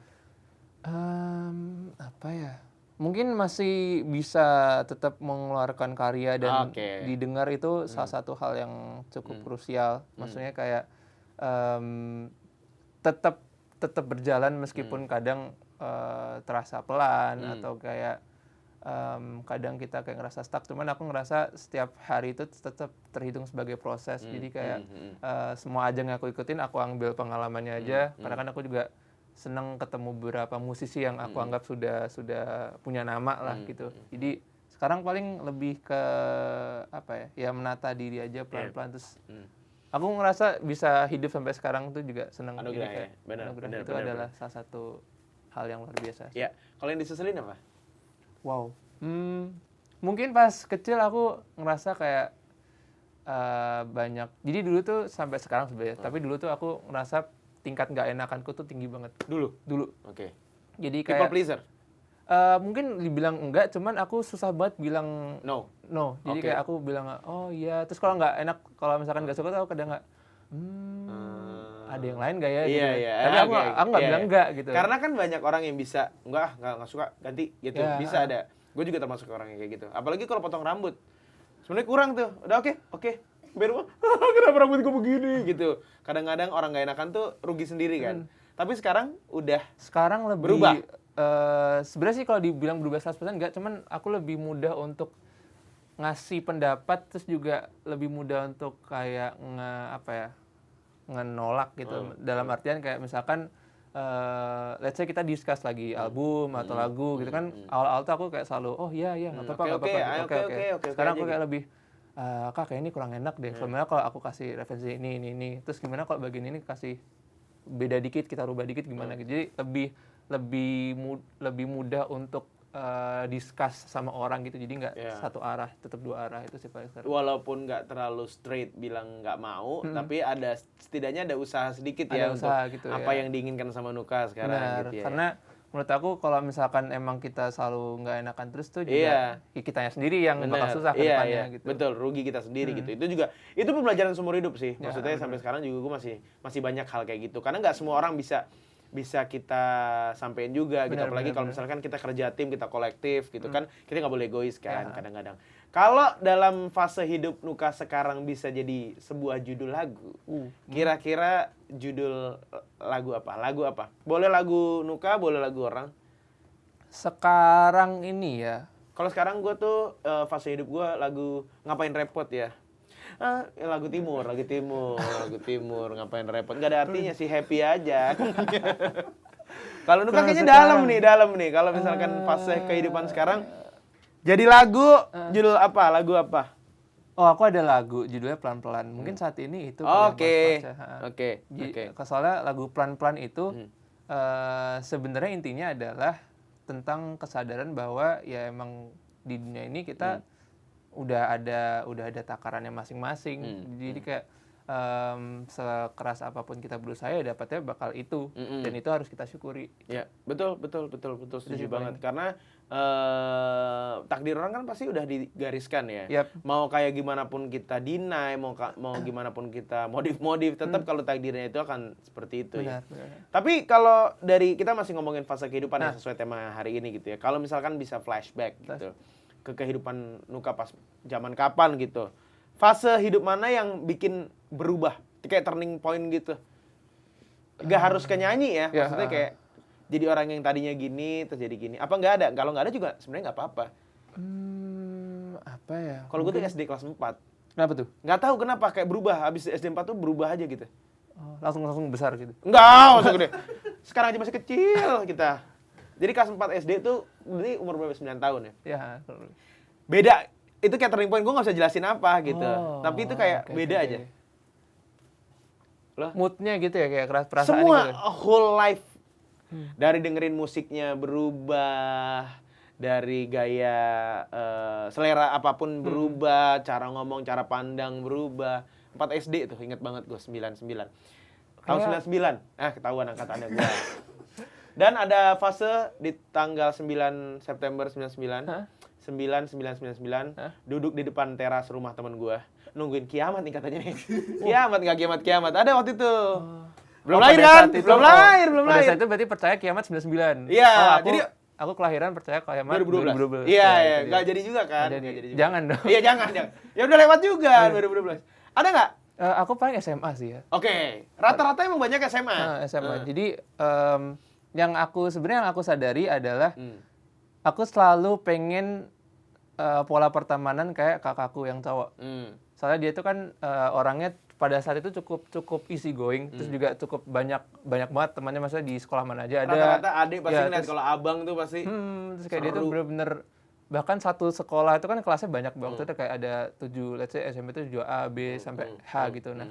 Apa ya? Mungkin masih bisa tetap mengeluarkan karya dan Oke. didengar itu salah satu hal yang cukup krusial. Maksudnya kayak tetap tetap berjalan meskipun kadang terasa pelan atau kayak kadang kita kayak ngerasa stuck. Cuman aku ngerasa setiap hari itu tetap terhitung sebagai proses. Jadi kayak semua ajang yang aku ikutin aku ambil pengalamannya aja. Karena kan aku juga senang ketemu beberapa musisi yang aku anggap sudah punya nama lah gitu. Jadi sekarang paling lebih ke apa ya menata diri aja pelan-pelan terus aku ngerasa bisa hidup sampai sekarang tuh juga senang. Anugerah Jadi ya, benar, anugerah benar, itu benar, adalah salah satu hal yang luar biasa. Ya, kalau yang diseselin apa? Wow. Mungkin pas kecil aku ngerasa kayak banyak. Jadi dulu tuh sampai sekarang sebenarnya. Tapi dulu tuh aku ngerasa tingkat nggak enakanku tuh tinggi banget. Dulu. Jadi Oke. People kayak pleaser. mungkin dibilang enggak, cuman aku susah banget bilang No. Jadi Oke. kayak aku bilang oh iya. Terus kalau nggak enak, kalau misalkan nggak suka tuh aku kadang nggak. Ada yang lain nggak ya? Iya, gitu. iya. Tapi aku nggak Iya, bilang iya. enggak gitu. Karena kan banyak orang yang bisa nggak suka ganti gitu. Ya, Bisa ada. Gue juga termasuk orang yang kayak gitu. Apalagi kalau potong rambut. Sebenarnya kurang tuh. Udah oke. Baru kenapa rambut gue begini gitu. Kadang-kadang orang nggak enakan tuh rugi sendiri kan. Tapi sekarang udah Sekarang lebih berubah. Sebenarnya sih kalau dibilang berubah 100% enggak, cuman aku lebih mudah untuk ngasih pendapat, terus juga lebih mudah untuk kayak ngenolak gitu. Dalam artian kayak misalkan let's say kita discuss lagi album atau lagu gitu kan, awal-awal tuh aku kayak selalu oh iya nggak apa-apa nggak apa-apa. Oke. Sekarang aku kayak lebih kak kayak ini kurang enak deh. Sebenarnya kalau aku kasih referensi ini, terus gimana kalau bagian ini kasih beda dikit, kita rubah dikit gimana gitu. Jadi lebih mudah untuk discuss sama orang gitu. Jadi nggak satu arah, tetap dua arah itu sih paling seru. Walaupun nggak terlalu straight bilang nggak mau, tapi setidaknya ada usaha sedikit Ada ya usaha untuk gitu, apa ya. yang diinginkan sama Nuka sekarang Benar, gitu ya. karena menurut aku kalau misalkan emang kita selalu nggak enakan terus tuh juga Iya. kitanya sendiri yang bakal susah ke Iya, depannya iya. gitu. Betul, rugi kita sendiri gitu. Itu pembelajaran seumur hidup sih. Maksudnya sampai sekarang juga gue masih banyak hal kayak gitu. Karena nggak semua orang bisa kita sampein juga gitu. Apalagi kalau misalkan kita kerja tim, kita kolektif gitu kan, kita nggak boleh egois kan kadang-kadang. Kalau dalam fase hidup Nuka sekarang bisa jadi sebuah judul lagu, kira-kira judul lagu apa? Lagu apa? Boleh lagu Nuka, boleh lagu orang. Sekarang ini ya, Kalau sekarang gue tuh fase hidup gue lagu ngapain repot ya. Lagu timur, ngapain repot. Gak ada artinya sih, happy aja. Kalau Nuka kayaknya dalam nih. Kalau misalkan fase kehidupan sekarang, jadi lagu, judul apa? Lagu apa? oh aku ada lagu judulnya Pelan-Pelan. Mungkin saat ini itu Oke. Soalnya lagu Pelan-Pelan itu sebenarnya intinya adalah tentang kesadaran bahwa ya emang di dunia ini kita udah ada takarannya masing-masing. Jadi kayak sekeras apapun kita berusaha ya dapatnya bakal itu, dan itu harus kita syukuri. Ya, betul setuju banget. Karena takdir orang kan pasti udah digariskan ya. Yap. Mau kayak gimana pun kita deny, mau gimana pun kita modif, tetap kalau takdirnya itu akan seperti itu ya. Benar. Tapi kalau dari kita masih ngomongin fase kehidupan yang sesuai tema hari ini gitu ya. Kalau misalkan bisa flashback gitu ke kehidupan Nuka pas zaman kapan gitu. Fase hidup mana yang bikin berubah? Kayak turning point gitu. Gak harus ke nyanyi ya. Maksudnya kayak jadi orang yang tadinya gini terus jadi gini. Apa nggak ada? Kalau nggak ada juga sebenarnya nggak apa-apa. Apa ya? Kalau gue tuh SD kelas 4. Kenapa tuh? Nggak tahu kenapa kayak berubah. Habis SD 4 tuh berubah aja gitu. Oh, langsung besar gitu. Enggak, maksud gede. Sekarang aja masih kecil kita. Jadi kelas 4 SD tuh berarti umur berapa? 9 tahun ya? Ya. Beda. Itu kayak turning point, gue gak bisa jelasin apa gitu. Oh, Tapi itu kayak beda aja. Loh? Moodnya gitu ya, kayak perasaan Semua gitu. whole life. Dari dengerin musiknya berubah. Dari gaya selera apapun berubah. Cara ngomong, cara pandang berubah. 4 SD tuh, inget banget gue, 99. Tahun 99. Ketahuan angkatannya gue. Dan ada fase di tanggal 9 September 99. 9999 duduk di depan teras rumah teman gua. Nungguin kiamat nih katanya nih. Kiamat nggak kiamat. Ada waktu itu. Belum lahir kan? Belum lahir. Pada saat itu berarti percaya kiamat 99. Iya, jadi aku kelahiran percaya kiamat 2012. Iya, nggak jadi juga kan? Nggak jadi. Nggak jadi juga. Jangan dong. Iya, jangan. Ya udah lewat juga 2012. Ada nggak? Aku paling SMA sih ya. Oke, rata-rata emang banyak SMA. SMA. Jadi yang aku sadari adalah aku selalu pengen pola pertemanan kayak kakakku yang cowok. Soalnya dia itu kan orangnya pada saat itu cukup easy going, terus juga cukup banyak banget temannya, maksudnya di sekolah mana aja ada. Rata-rata adik pasti ngeliat, kalau abang tuh pasti terus kayak dia tuh bener-bener, bahkan satu sekolah itu kan kelasnya banyak, waktu itu kayak ada 7, let's say SMP itu 7A, B sampai H gitu. Nah,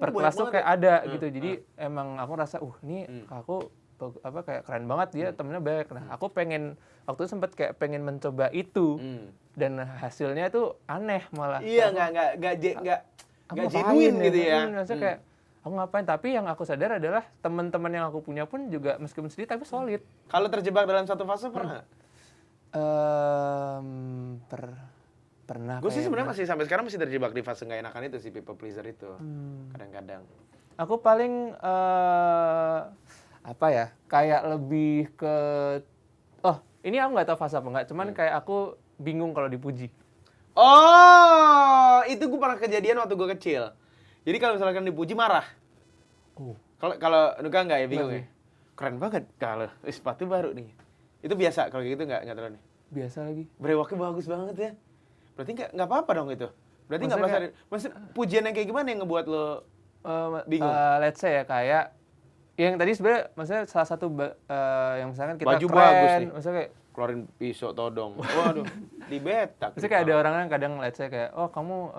per kelas tuh kayak ada gitu. Jadi emang aku rasa nih aku kayak keren banget, dia temennya banyak. Nah, aku pengen waktu itu sempet kayak pengen mencoba itu. Dan hasilnya tuh aneh malah. Iya, nggak genuine gitu ya. Maksudnya kayak aku ngapain, tapi yang aku sadar adalah teman-teman yang aku punya pun juga meskipun sedih tapi solid. Kalau terjebak dalam satu fase pernah nggak? Pernah. Gue sih sebenarnya masih sampai sekarang masih terjebak di fase nggak enakan itu sih, people pleaser itu. Kadang-kadang. Aku paling kayak lebih ke ini aku nggak tahu fase apa nggak, cuman kayak aku bingung kalau dipuji. Oh, itu gue pernah kejadian waktu gue kecil. Jadi kalau misalkan dipuji marah. Kalau Nuka nggak ya, bingung ya? Keren banget kalau sepatu baru nih. Itu biasa kalau gitu nggak terlalu nih. Biasa lagi. Brewoknya bagus banget ya. Berarti nggak apa-apa dong itu. Berarti nggak merasa. Maksud pujian yang kayak gimana yang ngebuat lo bingung? Let's say ya kayak yang tadi sebenarnya maksudnya salah satu yang misalkan kita baju keren, bagus nih. maksudnya kayak keluarin pisau todong. Waduh, dibetak. Maksudnya kayak ada orang yang kadang let's say kayak kamu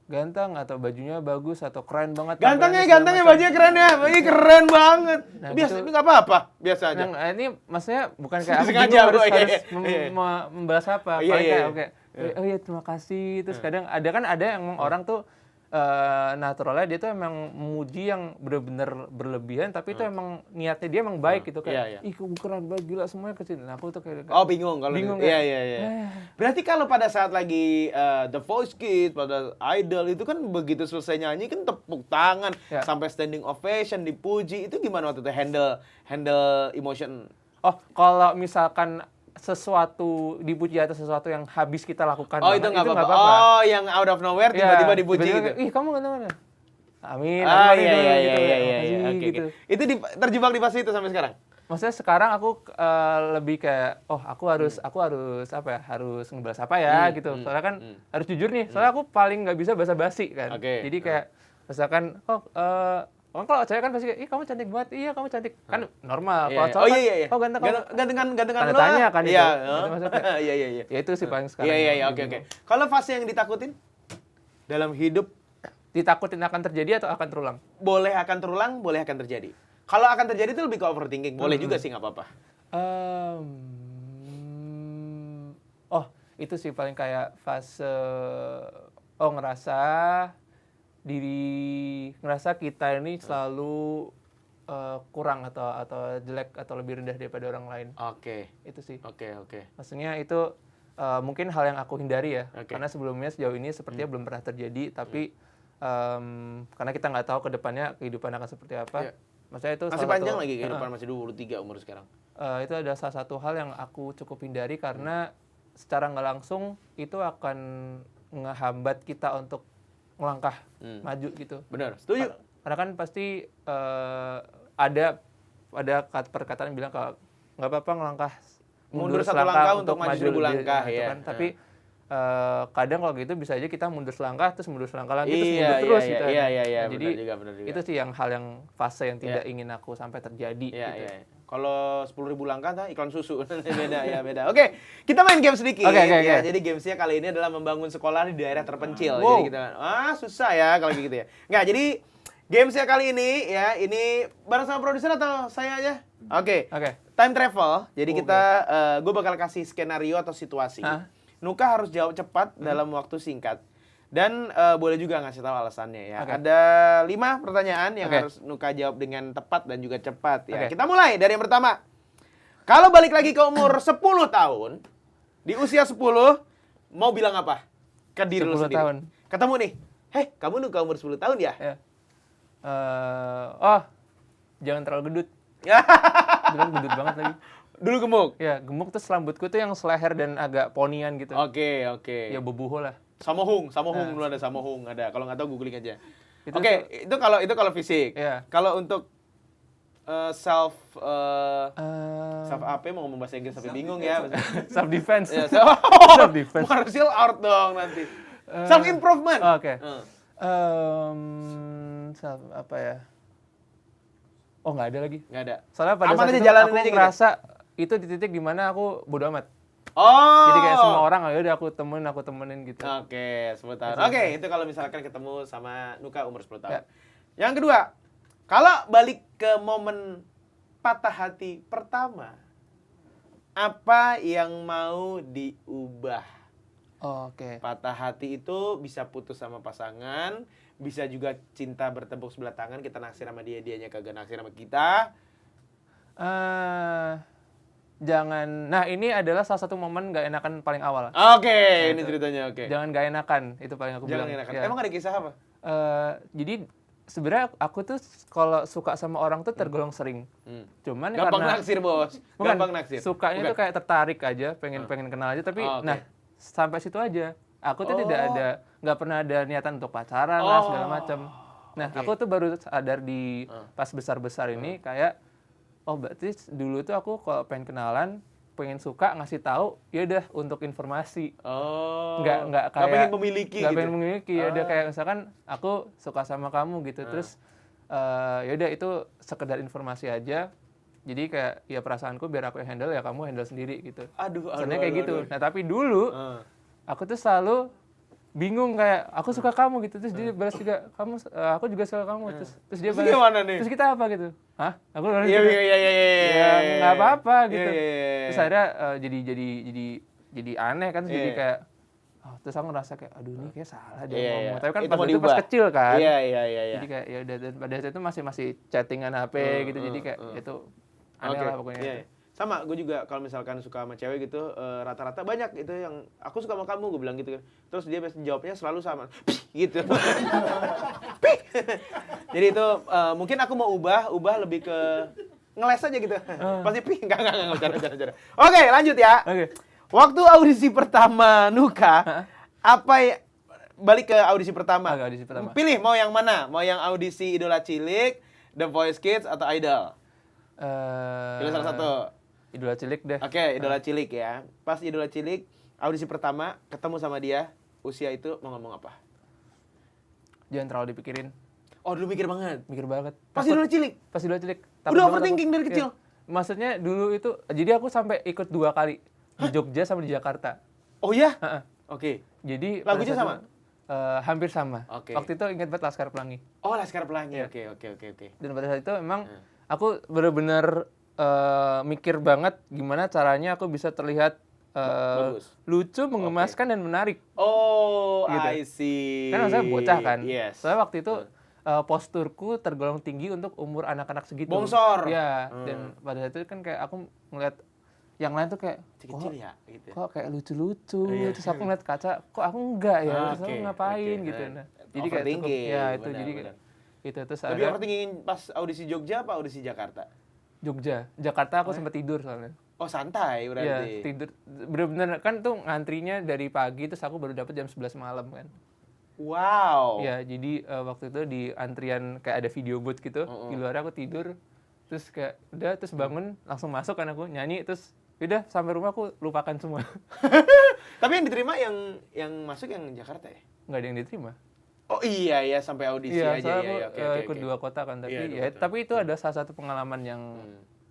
ganteng atau bajunya bagus atau keren banget. Gantengnya bajunya keren ya. Ini keren banget. Nah, biasa ini enggak apa-apa, biasa aja. Nah, ini maksudnya bukan kayak aku harus membahas apa. Paling kayak oh iya terima kasih. Terus kadang ada yang orang tuh naturalnya dia tuh emang memuji yang benar-benar berlebihan, tapi itu emang niatnya dia emang baik gitu kan. Ih kamu keren banget, gila semuanya kecil. Nah aku tuh kayak bingung kalau iya. Berarti kalau pada saat lagi The Voice Kids, pada Idol itu kan begitu selesai nyanyi kan tepuk tangan sampai standing ovation, dipuji. Itu gimana waktu itu handle emotion? Kalau misalkan sesuatu dipuji atau sesuatu yang habis kita lakukan itu nggak apa-apa. Yang out of nowhere tiba-tiba dipuji gitu. Ih kamu ganteng. Amin. Iya. Gitu. Itu terjebak di fase itu sampai sekarang. Maksudnya sekarang aku lebih kayak aku harus ngebalas apa ya gitu. Soalnya kan harus jujur nih. Soalnya aku paling nggak bisa basa-basi kan. Jadi kayak misalkan kalau cewek kan pasti kayak, ih kamu cantik banget, iya kamu cantik. Kan normal. Kalau cowok gantengan tanda lo. tanya kan itu. Iya. Ya itu sih paling sekarang. Iya, oke. Kalau fase yang ditakutin dalam hidup, ditakutin akan terjadi atau akan terulang? Boleh akan terulang, boleh akan terjadi. Kalau akan terjadi itu lebih ke overthinking. Boleh juga sih, nggak apa-apa. Itu sih paling kayak fase ngerasa kita ini selalu kurang atau jelek atau lebih rendah daripada orang lain. Oke. Itu sih. Oke. Maksudnya itu mungkin hal yang aku hindari ya. Karena sebelumnya sejauh ini sepertinya belum pernah terjadi, tapi karena kita nggak tahu ke depannya kehidupan akan seperti apa. Maksudnya itu masih panjang lagi kehidupan, masih 23 umur sekarang. Itu ada salah satu hal yang aku cukup hindari karena secara nggak langsung itu akan ngehambat kita untuk melangkah maju gitu. Benar, setuju. Karena kan pasti ada perkataan yang bilang kalau nggak apa-apa ngelangkah mundur satu langkah untuk maju 1000 langkah ya. Kan. Tapi kadang kalau gitu bisa aja kita mundur selangkah terus mundur selangkah lagi terus mundur terus gitu. Iya. Jadi benar juga. itu sih hal yang fase yang tidak ingin aku sampai terjadi. Gitu. Kalau 10.000 langkah iklan susu. beda. Oke, kita main game sedikit. Oke. Jadi gamesnya kali ini adalah membangun sekolah di daerah terpencil. Wow. Jadi kita susah ya kalau gitu ya. Nggak, jadi gamesnya kali ini ya, ini bareng sama produser atau saya aja? Oke. Time travel. Jadi gue bakal kasih skenario atau situasi. Nuka harus jawab cepat dalam waktu singkat. Dan boleh juga ngasih tahu alasannya ya. Oke. Ada 5 pertanyaan yang Oke. harus Nuka jawab dengan tepat dan juga cepat ya. Oke. Kita mulai dari yang pertama. Kalau balik lagi ke umur 10 tahun, di usia 10, mau bilang apa? Ke diri lu 10 sendiri. tahun. Ketemu nih, hei kamu Nuka umur 10 tahun ya? Ya. Jangan terlalu gendut. Dulu kan gendut banget lagi. Dulu gemuk? Ya, gemuk terus rambutku tuh yang seleher dan agak ponian gitu. Oke. Ya boboho lah. Samohung dulu ada Samohung ada. Kalau nggak tahu googling aja. Itu Oke, itu kalau fisik. Iya. Kalau untuk self Eh, apa mau ngomong bahasa Inggris sampai bingung ya. self defense. Ya, Self defense. martial art dong nanti. Self improvement. Oke. Self apa ya? Oh, nggak ada lagi. Nggak ada. Soalnya pada Aman saat aja, itu jalanin aku aja gitu. ngerasa itu di titik dimana aku bodo amat. Oh. Jadi kayak semua orang ya udah aku temenin gitu. Oke, 10 tahun. Itu. Oke, itu kalau misalkan ketemu sama Nuka umur 10 tahun. Ya. Yang kedua, kalau balik ke momen patah hati pertama, apa yang mau diubah? Oke. Patah hati itu bisa putus sama pasangan, bisa juga cinta bertepuk sebelah tangan, kita naksir sama dia, dianya kagak naksir sama kita. Jangan. Nah, ini adalah salah satu momen gak enakan paling awal. Oke, ini itu. ceritanya, oke. Jangan gak enakan, itu paling aku Jangan bilang. enakan. Ya. Emang ada kisah apa? Jadi sebenarnya aku tuh kalau suka sama orang tuh tergolong sering. Cuman Gampang karena naksir, Bos. bukan, Gampang naksir. sukanya Bukan. tuh kayak tertarik aja, pengen kenal aja. Tapi Oh, oke. nah sampai situ aja. Aku tuh nggak pernah ada niatan untuk pacaran lah segala macam. Nah Oke. aku tuh baru sadar di pas besar ini kayak berarti dulu tuh aku kalau pengen kenalan, pengen suka ngasih tahu, ya udah untuk informasi. Oh. Nggak kayak pengen memiliki nggak gitu. pengen memiliki ya udah kayak misalkan aku suka sama kamu gitu terus ya udah itu sekedar informasi aja, jadi kayak ya perasaanku biar aku yang handle ya kamu handle sendiri gitu. Sebenarnya kayak gitu. Nah tapi dulu aku tuh selalu bingung kayak aku suka kamu gitu, terus dia balas juga kamu aku juga suka kamu, terus dia balas gimana nih? terus kita apa gitu, hah aku balas Iya, gitu. iya. Ya nggak apa-apa gitu. Iya. Terus akhirnya jadi aneh kan, jadi Iya. kayak terus aku ngerasa kayak aduh ini kayak salah dia Iya, ngomong. iya. Tapi kan Itu pas mau itu pas diubah. kecil kan. Iya. Jadi kayak ya udah, dan pada saat itu masih chattingan HP gitu. Jadi kayak itu aneh Oke, lah pokoknya. iya. Sama, gue juga kalau misalkan suka sama cewek gitu, rata-rata banyak itu yang aku suka sama kamu, gue bilang gitu kan. Terus dia biasanya jawabnya selalu sama, "Pih," gitu. Pih. Jadi itu mungkin aku mau ubah lebih ke ngeles aja gitu. Pasti pih, enggak, bercanda. Oke, lanjut ya. Oke. Waktu audisi pertama Nuka, balik ke audisi pertama. Oke, audisi pertama. Pilih mau yang mana? Mau yang audisi Idola Cilik, The Voice Kids atau Idol? Pilih salah satu. Idola Cilik deh. Oke, Idola Cilik ya. Pas Idola Cilik, audisi pertama, ketemu sama dia, usia itu mau ngomong apa? Jangan terlalu dipikirin. Oh, dulu mikir banget. Mikir banget. Pas Idola Cilik? Pas Idola Cilik. Udah Takut banget overthinking aku. dari kecil? Iya. Maksudnya dulu itu, jadi aku sampai ikut 2 kali. Di Jogja sama di Jakarta. Oh iya? Heeh. Oke. Jadi Lagunya pada sama? saat itu, hampir sama. Oke. Waktu itu ingat banget Laskar Pelangi. Oh, Laskar Pelangi. Iya. Oke. Dan pada saat itu memang aku benar-benar mikir banget gimana caranya aku bisa terlihat Bagus. lucu, mengemaskan dan menarik. Oh, Gitu. I see. Kan saya bocah kan. Yes. Soalnya waktu itu posturku tergolong tinggi untuk umur anak-anak segitu. Bongsor. Ya, dan pada saat itu kan kayak aku ngeliat yang lain tuh kayak Kecil ya, gitu. kok kayak lucu-lucu. Iya. Terus aku ngeliat kaca, kok aku enggak ya? Terus aku Oke, ngapain oke. gitu. Nah, jadi kayak cukup, Overthinking, ya itu benar, jadi benar. kayak itu terus Lebih ada overthinking pas audisi Jogja apa audisi Jakarta? Jogja, Jakarta aku sempat tidur soalnya. Oh, santai Iya, berarti. tidur. Bener-bener kan tuh ngantrinya dari pagi, terus aku baru dapet jam 11 malam kan. Wow. Iya, jadi waktu itu di antrian kayak ada video booth gitu, di luar aku tidur, terus kayak udah, terus bangun, langsung masuk kan aku, nyanyi, terus udah sampai rumah aku lupakan semua. Tapi yang diterima yang masuk yang Jakarta ya? Nggak ada yang diterima. Oh iya sampai audisi Iya, aja soalnya ya. aku ikut 2 kota kan, tapi Iya, 2 ya, kota. tapi itu ada salah satu pengalaman yang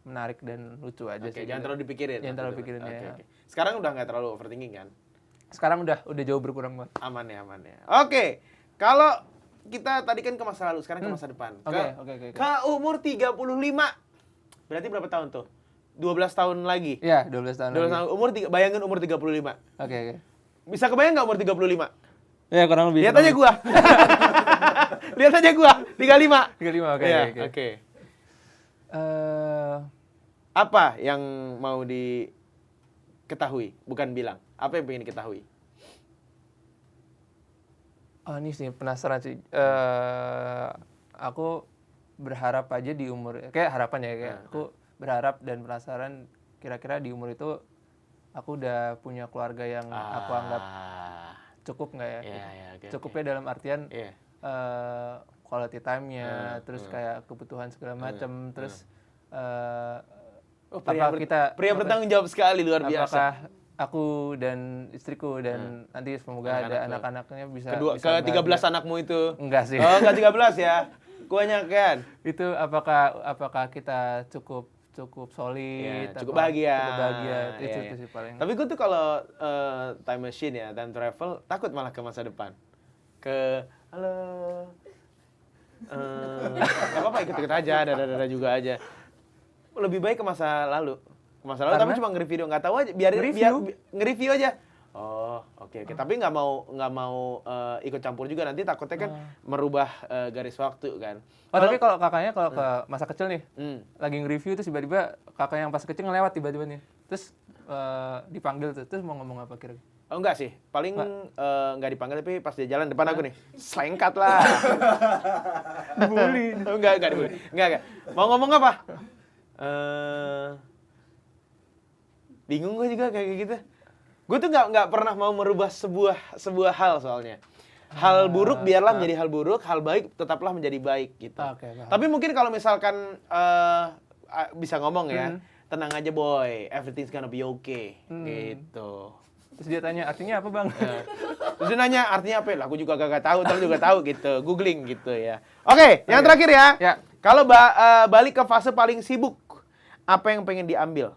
menarik dan lucu aja Oke, sih. jangan gitu. terlalu dipikirin. Jangan terlalu pikirin, Oke, ya. oke. Sekarang udah nggak terlalu overthinking kan? Sekarang udah jauh berkurang banget. Aman ya. Oke. Kalau kita tadi kan ke masa lalu, sekarang ke masa depan. Oke. Ke umur 35. Berarti berapa tahun tuh? 12 tahun lagi. Iya, 12 tahun 12 lagi. tahun. Bayangin umur 35. Oke. Bisa kebayang nggak umur 35? Ya kurang lebih. Lihat aja gua. Lihat aja gua 35. 35, oke. Iya, oke. oke. Eh, Apa yang mau diketahui? Bukan bilang. Apa yang pengen diketahui? Oh ini sih penasaran sih. Aku berharap aja di umur, kayak harapan ya, kayak aku berharap dan penasaran kira-kira di umur itu aku udah punya keluarga yang aku anggap cukup nggak ya? Cukupnya dalam artian quality time-nya, terus kayak kebutuhan segala macam, terus Pria bertanggung jawab sekali, luar biasa. apakah aku dan istriku dan nanti semoga ada anak-anaknya bisa Ke-13 bahagia. anakmu itu. Enggak sih. Oh, enggak 13 ya. Kebanyakan. Itu apakah kita cukup solid, Ya, cukup bahagia. cukup bahagia. Iya, Itu iya. sih paling. Tapi gue tuh kalau time machine ya, time travel, takut malah ke masa depan. Halo. Gak apa-apa, ikut-ikut aja, dada-dada juga aja. Lebih baik ke masa lalu. Ke masa lalu, Karena? tapi cuma nge-review doang. Nggak tahu aja, biar nge-review aja. Oh, oke. Tapi nggak mau ikut campur juga, nanti takutnya kan merubah garis waktu kan. Tapi kalau kakaknya ke masa kecil nih, lagi lagi nge-review terus tiba-tiba kakak yang pas kecil ngelewat tiba-tiba nih. Terus dipanggil terus mau ngomong apa kira-kira? Oh enggak sih, paling nggak dipanggil tapi pas dia jalan depan aku nih, selengkat lah. Dibully. Oh, enggak dibully. Enggak. Mau ngomong apa? Bingung gue juga kayak gitu. Gue tuh nggak pernah mau merubah sebuah hal soalnya. Hal buruk biarlah menjadi hal buruk, hal baik tetaplah menjadi baik gitu. Oke, paham. Tapi mungkin kalau misalkan bisa ngomong ya, tenang aja boy, everything's gonna be okay, gitu. Terus dia tanya artinya apa bang? Terus dia nanya artinya apa? Lah aku juga gak tahu, tapi juga tahu gitu, googling gitu ya. Oke, yang terakhir ya. Ya. Kalau balik ke fase paling sibuk, apa yang pengen diambil?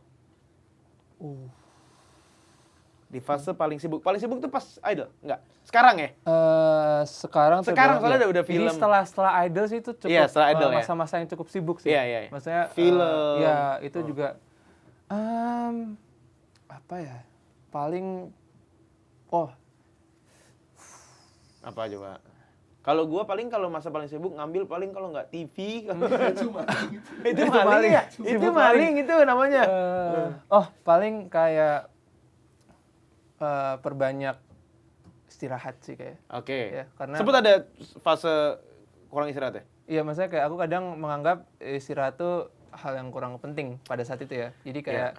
Di fase paling sibuk tuh pas Idol? Enggak. Sekarang ya? Sekarang soalnya udah film. Ini setelah Idol sih itu cukup Iya, setelah Idol ya. masa-masa yang cukup sibuk sih. Iya. Maksudnya Film. ya itu juga apa ya? Paling Apa coba? Kalau gua paling kalau masa paling sibuk ngambil paling kalau nggak TV. Itu maling ya? Itu maling itu namanya. Paling kayak perbanyak istirahat sih kayak. Oke. Ya, karena Sempet ada fase kurang istirahat ya? Iya, maksudnya kayak aku kadang menganggap istirahat tuh hal yang kurang penting pada saat itu ya. Jadi kayak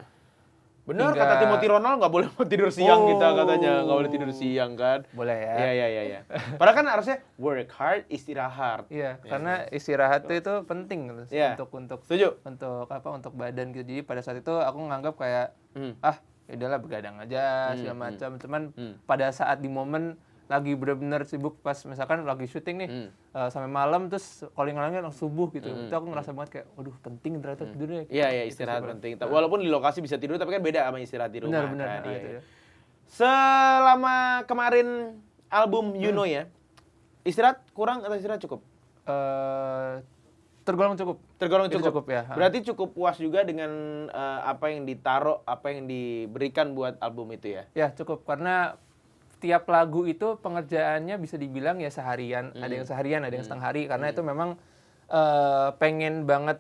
Bener, kata Timothy Ronald nggak boleh tidur siang kita katanya. Nggak boleh tidur siang kan. boleh ya. Iya. Padahal kan harusnya work hard, istirahat. Iya, karena istirahat itu penting gitu, Iya. untuk Setuju? untuk badan gitu. Jadi pada saat itu aku nganggap kayak ya udahlah begadang aja segala macam. Cuman pada saat di momen lagi benar-benar sibuk pas misalkan lagi syuting nih sampai malam terus calling-calling langsung subuh gitu. Itu aku ngerasa banget kayak waduh penting ternyata tidurnya. Iya, Gitu istirahat sih, Bang. penting. Walaupun di lokasi bisa tidur, tapi kan beda sama istirahat di rumah. Benar. Kan? Iya. Itu ya. Selama kemarin album You Know ya, istirahat kurang atau istirahat cukup? Tergolong cukup. Tergolong Itu cukup. cukup ya. Berarti cukup puas juga dengan apa yang ditaruh, apa yang diberikan buat album itu ya? Ya cukup karena tiap lagu itu pengerjaannya bisa dibilang ya seharian, ada yang seharian, ada yang setengah hari karena itu memang pengen banget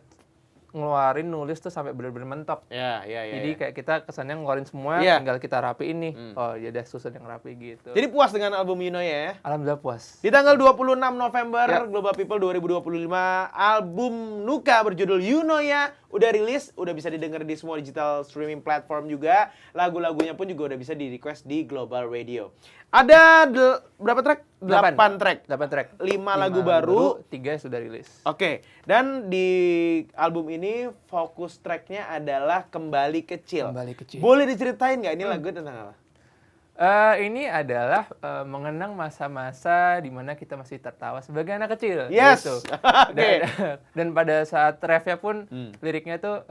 ngeluarin nulis tuh sampai benar-benar mentok. Iya. Jadi kayak kita kesannya ngeluarin semua, Iya. tinggal kita rapiin nih. Oh ya udah susun yang rapi gitu. Jadi puas dengan album You Know ya? Alhamdulillah puas. Di tanggal 26 November Ya. Global People 2025, album Nuka berjudul You Know Ya udah rilis, udah bisa didengar di semua digital streaming platform juga. Lagu-lagunya pun juga udah bisa di-request di Global Radio. Ada berapa track? 8 track. 8 track. 5 lagu baru. 3 sudah rilis. Oke, dan di album ini fokus tracknya adalah Kembali Kecil. Kembali Kecil. Boleh diceritain nggak ini lagu tentang apa? Ini adalah mengenang masa-masa di mana kita masih tertawa sebagai anak kecil. Yes. Gitu. Oke. Dan pada saat refnya pun liriknya tuh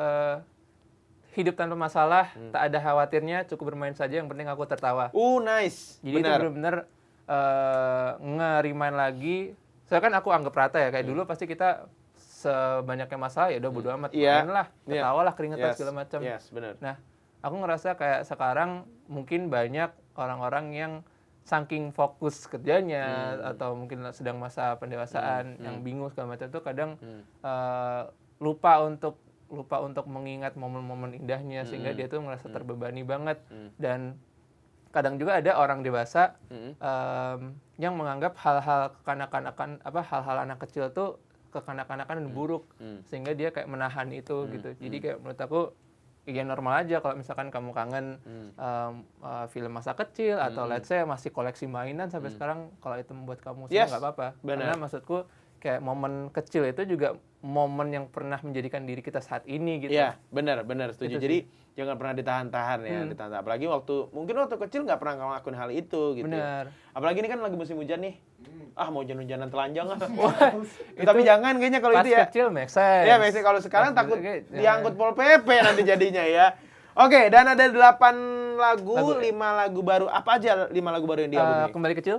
hidup tanpa masalah, tak ada khawatirnya, cukup bermain saja, yang penting aku tertawa. Nice. Jadi itu benar-benar nge-remind lagi. Soalnya kan aku anggap rata ya, kayak dulu pasti kita sebanyaknya masalah ya udah bodo amat, main lah, ketawa lah, keringetan segala macam. Yes, benar. Nah, aku ngerasa kayak sekarang mungkin banyak orang-orang yang saking fokus kerjanya atau mungkin sedang masa pendewasaan yang bingung segala macam tuh kadang lupa untuk mengingat momen-momen indahnya sehingga dia tuh merasa terbebani banget. Dan kadang juga ada orang dewasa yang menganggap hal-hal kekanak-kanakan hal-hal anak kecil tuh kekanak-kanakan dan buruk sehingga dia kayak menahan itu gitu. Jadi kayak menurut aku ya normal aja kalau misalkan kamu kangen film masa kecil atau let's say masih koleksi mainan sampai sekarang, kalau itu membuat kamu senang nggak apa-apa. Karena maksudku kayak momen kecil itu juga momen yang pernah menjadikan diri kita saat ini gitu. Iya, benar setuju. Itu Jadi jangan pernah ditahan-tahan ya, ditahan. Apalagi mungkin waktu kecil nggak pernah ngelakuin hal itu gitu. Benar. Apalagi ini kan lagi musim hujan nih. Mau hujan-hujanan telanjang ah. Tapi jangan kayaknya kalau itu ya. Pas kecil make sense. Ya, biasanya kalau sekarang takut diangkut Pol PP nanti jadinya ya. Oke, dan ada 8 lagu, 5 lagu baru. Apa aja 5 lagu baru yang di album ini? Kembali kecil.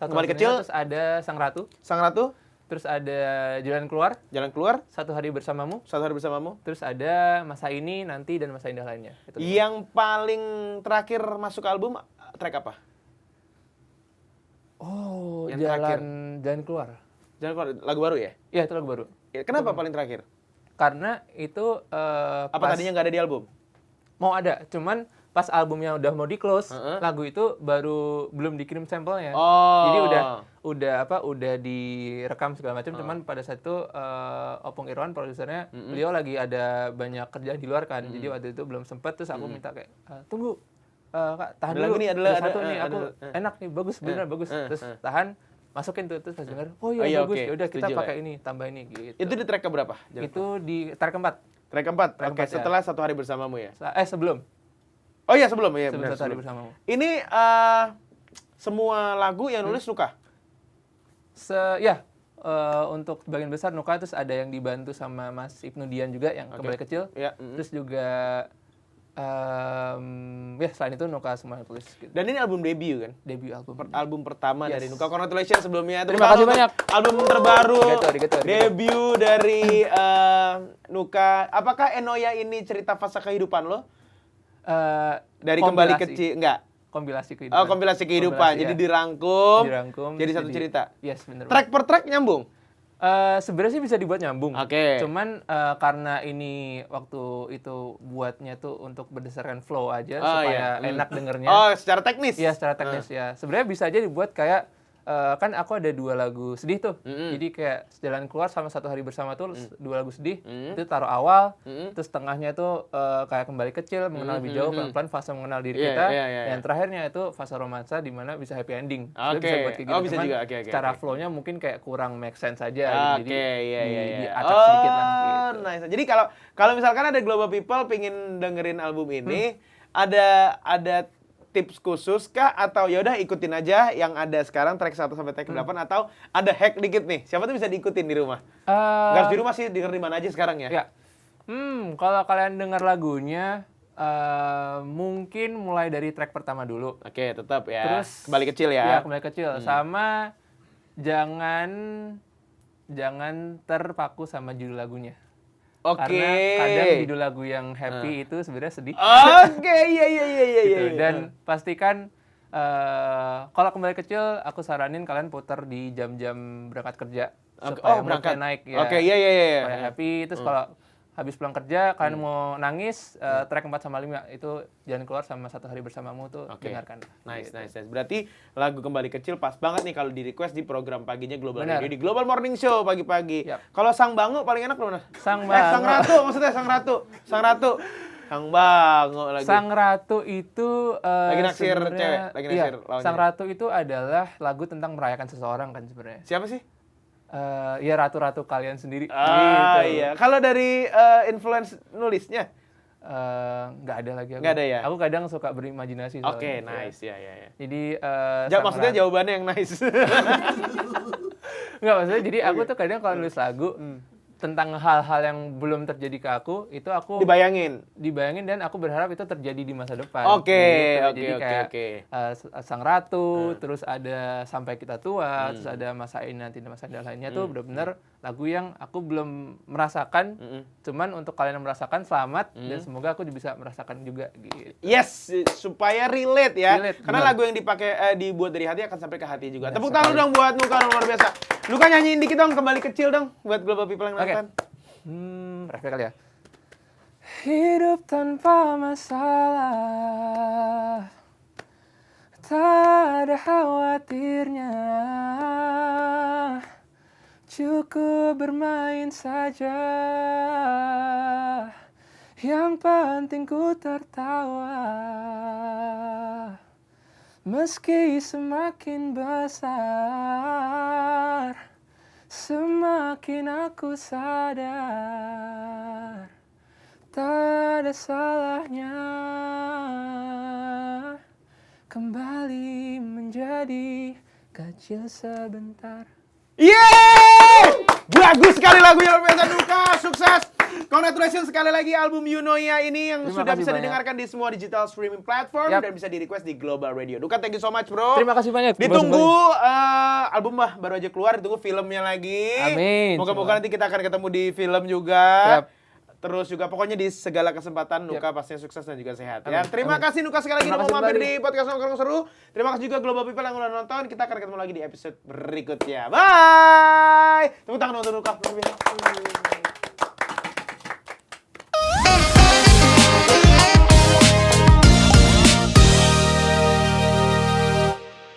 Kembali kecil. Terus ada Sang Ratu. Sang Ratu. Terus ada Jalan Keluar. Jalan Keluar. Satu Hari Bersamamu. Satu Hari Bersamamu. Terus ada Masa Ini, Nanti, dan Masa Indah lainnya. Itu yang paling terakhir masuk album track apa? Oh, yang terakhir. Jalan Keluar. Jalan Keluar, lagu baru ya? Iya, itu lagu baru. Kenapa paling terakhir? Karena itu Apa tadinya nggak ada di album? mau ada, cuman pas albumnya udah mau di-close, lagu itu belum dikirim sampelnya. Oh. Jadi udah direkam segala macam, cuman pada saat itu Opung Irwan produsernya, beliau lagi ada banyak kerjaan di luar kan. Jadi waktu itu belum sempat, terus aku minta kayak tunggu Kak, tahan dulu. Ada satu nih, aku enak nih, bagus, bener bagus. Terus tahan, masukin tuh, terus pas denger, oh iya bagus, okay. yaudah kita Setuju pakai ini, tambah ini gitu. Itu di track keberapa? Itu di track keempat. Track keempat? Oke, keempat, ya. setelah Satu Hari Bersamamu ya? Sebelum. Oh iya, sebelum. Iya, Sebelum benar. Satu Hari Bersamamu. Ini semua lagu yang nulis Nuka? Untuk sebagian besar Nuka, terus ada yang dibantu sama Mas Ibnu Dian juga yang Kembali Kecil. Ya. Terus juga selain itu Nuka semuanya tulis gitu. Dan ini album debut kan? Debut album. Album pertama dari Nuka. Congratulations sebelumnya. Terima kasih banyak. Album terbaru. Digator. Debut dari Nuka. Apakah Enoya ini cerita fase kehidupan lo? Dari Kembali Kecil? Enggak. Kompilasi kehidupan. Oh, kompilasi kehidupan. Jadi dirangkum. Jadi satu cerita. Yes, benar. Track per track nyambung? Sebenarnya sih bisa dibuat nyambung. Oke. Cuman karena ini waktu itu buatnya tuh untuk berdasarkan flow aja supaya enak dengernya. Oh, secara teknis? Iya, secara teknis ya. Sebenarnya bisa aja dibuat kayak kan aku ada 2 lagu sedih tuh. Jadi kayak Jalan Keluar sama Satu Hari Bersama tuh 2 lagu sedih. Itu taruh awal, terus tengahnya tuh kayak Kembali Kecil, mengenal lebih jauh, pelan-pelan fase mengenal diri kita. Dan terakhirnya itu fase romansa di mana bisa happy ending. Oke. Bisa buat kayak gitu. Bisa cuman juga. secara flow-nya mungkin kayak kurang make sense aja. Oke, Jadi iya. diacak sedikit lah. Gitu. Nice. Jadi kalau misalkan ada Global People pingin dengerin album ini, ada tips khusus kah atau ya udah ikutin aja yang ada sekarang track 1 sampai track 8 atau ada hack dikit nih. Siapa tuh bisa diikutin di rumah? Nggak harus di rumah sih, denger di mana aja sekarang ya. Ya. Kalau kalian dengar lagunya mungkin mulai dari track pertama dulu. Oke, tetap ya. Terus Kembali Kecil ya. Ya, Kembali Kecil. Sama jangan terpaku sama judul lagunya. Oke. Karena kadang judul lagu yang happy itu sebenarnya sedih. Oke, iya. Gitu. Dan pastikan kalau Kembali Kecil aku saranin kalian putar di jam-jam berangkat kerja supaya moodnya naik ya. Oke, iya. Supaya happy. Terus kalau habis pulang kerja kalian mau nangis, track 4 sama 5 itu Jalan Keluar sama Satu Hari Bersamamu tuh dengarkan. Nice. Berarti lagu Kembali Kecil pas banget nih kalau di request di program paginya Global Radio di Global Morning Show pagi-pagi. Kalau Sang Bango paling enak mana? Sang Bango. Sang Ratu maksudnya Sang Ratu. Sang Bango lagi. Sang Ratu itu lagi naksir cewek, lagi naksir lawannya. Sang Ratu itu adalah lagu tentang merayakan seseorang kan sebenarnya. Siapa sih? Ya ratu-ratu kalian sendiri. Gitu. Iya. Kalau dari influence nulisnya? Nggak ada lagi aku. Nggak ada ya? Aku kadang suka berimajinasi. Oke, nice. Ya. Jadi maksudnya jawabannya yang nice. Nggak, maksudnya jadi aku tuh kadang kalau nulis lagu tentang hal-hal yang belum terjadi ke aku, itu aku Dibayangin. dan aku berharap itu terjadi di masa depan. Oke, Gitu. oke, Jadi oke, kayak oke. Sang Ratu, terus ada Sampai Kita Tua, terus ada Masa Ini Nanti dan Masa Indah lainnya tuh benar-benar lagu yang aku belum merasakan. Cuman untuk kalian yang merasakan selamat dan semoga aku bisa merasakan juga gitu. Yes, supaya relate ya. Relate, Karena benar. lagu yang dipakai dibuat dari hati akan sampai ke hati juga. Benar Tepuk tangan sekali. dong buat Nuka, luar biasa. Nuka nyanyiin dikit dong, kembali kecil dong buat Global People yang Oke. nonton. Refleks kali ya. Hidup tanpa masalah, tak ada khawatirnya, cukup bermain saja, yang penting ku tertawa. Meski semakin besar, semakin aku sadar, tak ada salahnya kembali menjadi kecil sebentar. Yeay! Bagus sekali lagunya, luar biasa. Nuka, sukses. Congratulations sekali lagi album Yunoya ini yang Terima sudah kasih bisa banyak. didengarkan di semua digital streaming platform Yap. dan bisa di-request di Global Radio. Nuka, thank you so much, bro. Terima kasih banyak. Ditunggu album mah baru aja keluar, ditunggu filmnya lagi. Amin. Moga-moga nanti kita akan ketemu di film juga. Yap. Terus juga pokoknya di segala kesempatan Nuka pastinya sukses dan juga sehat. Ya, Amin. terima kasih Nuka sekali lagi Terima udah kasih mau mampir kembali. di podcast Nongkrong Seru. Terima kasih juga Global People yang udah nonton. Kita akan ketemu lagi di episode berikutnya. Bye. Tepuk tangan untuk Nuka. Luar biasa.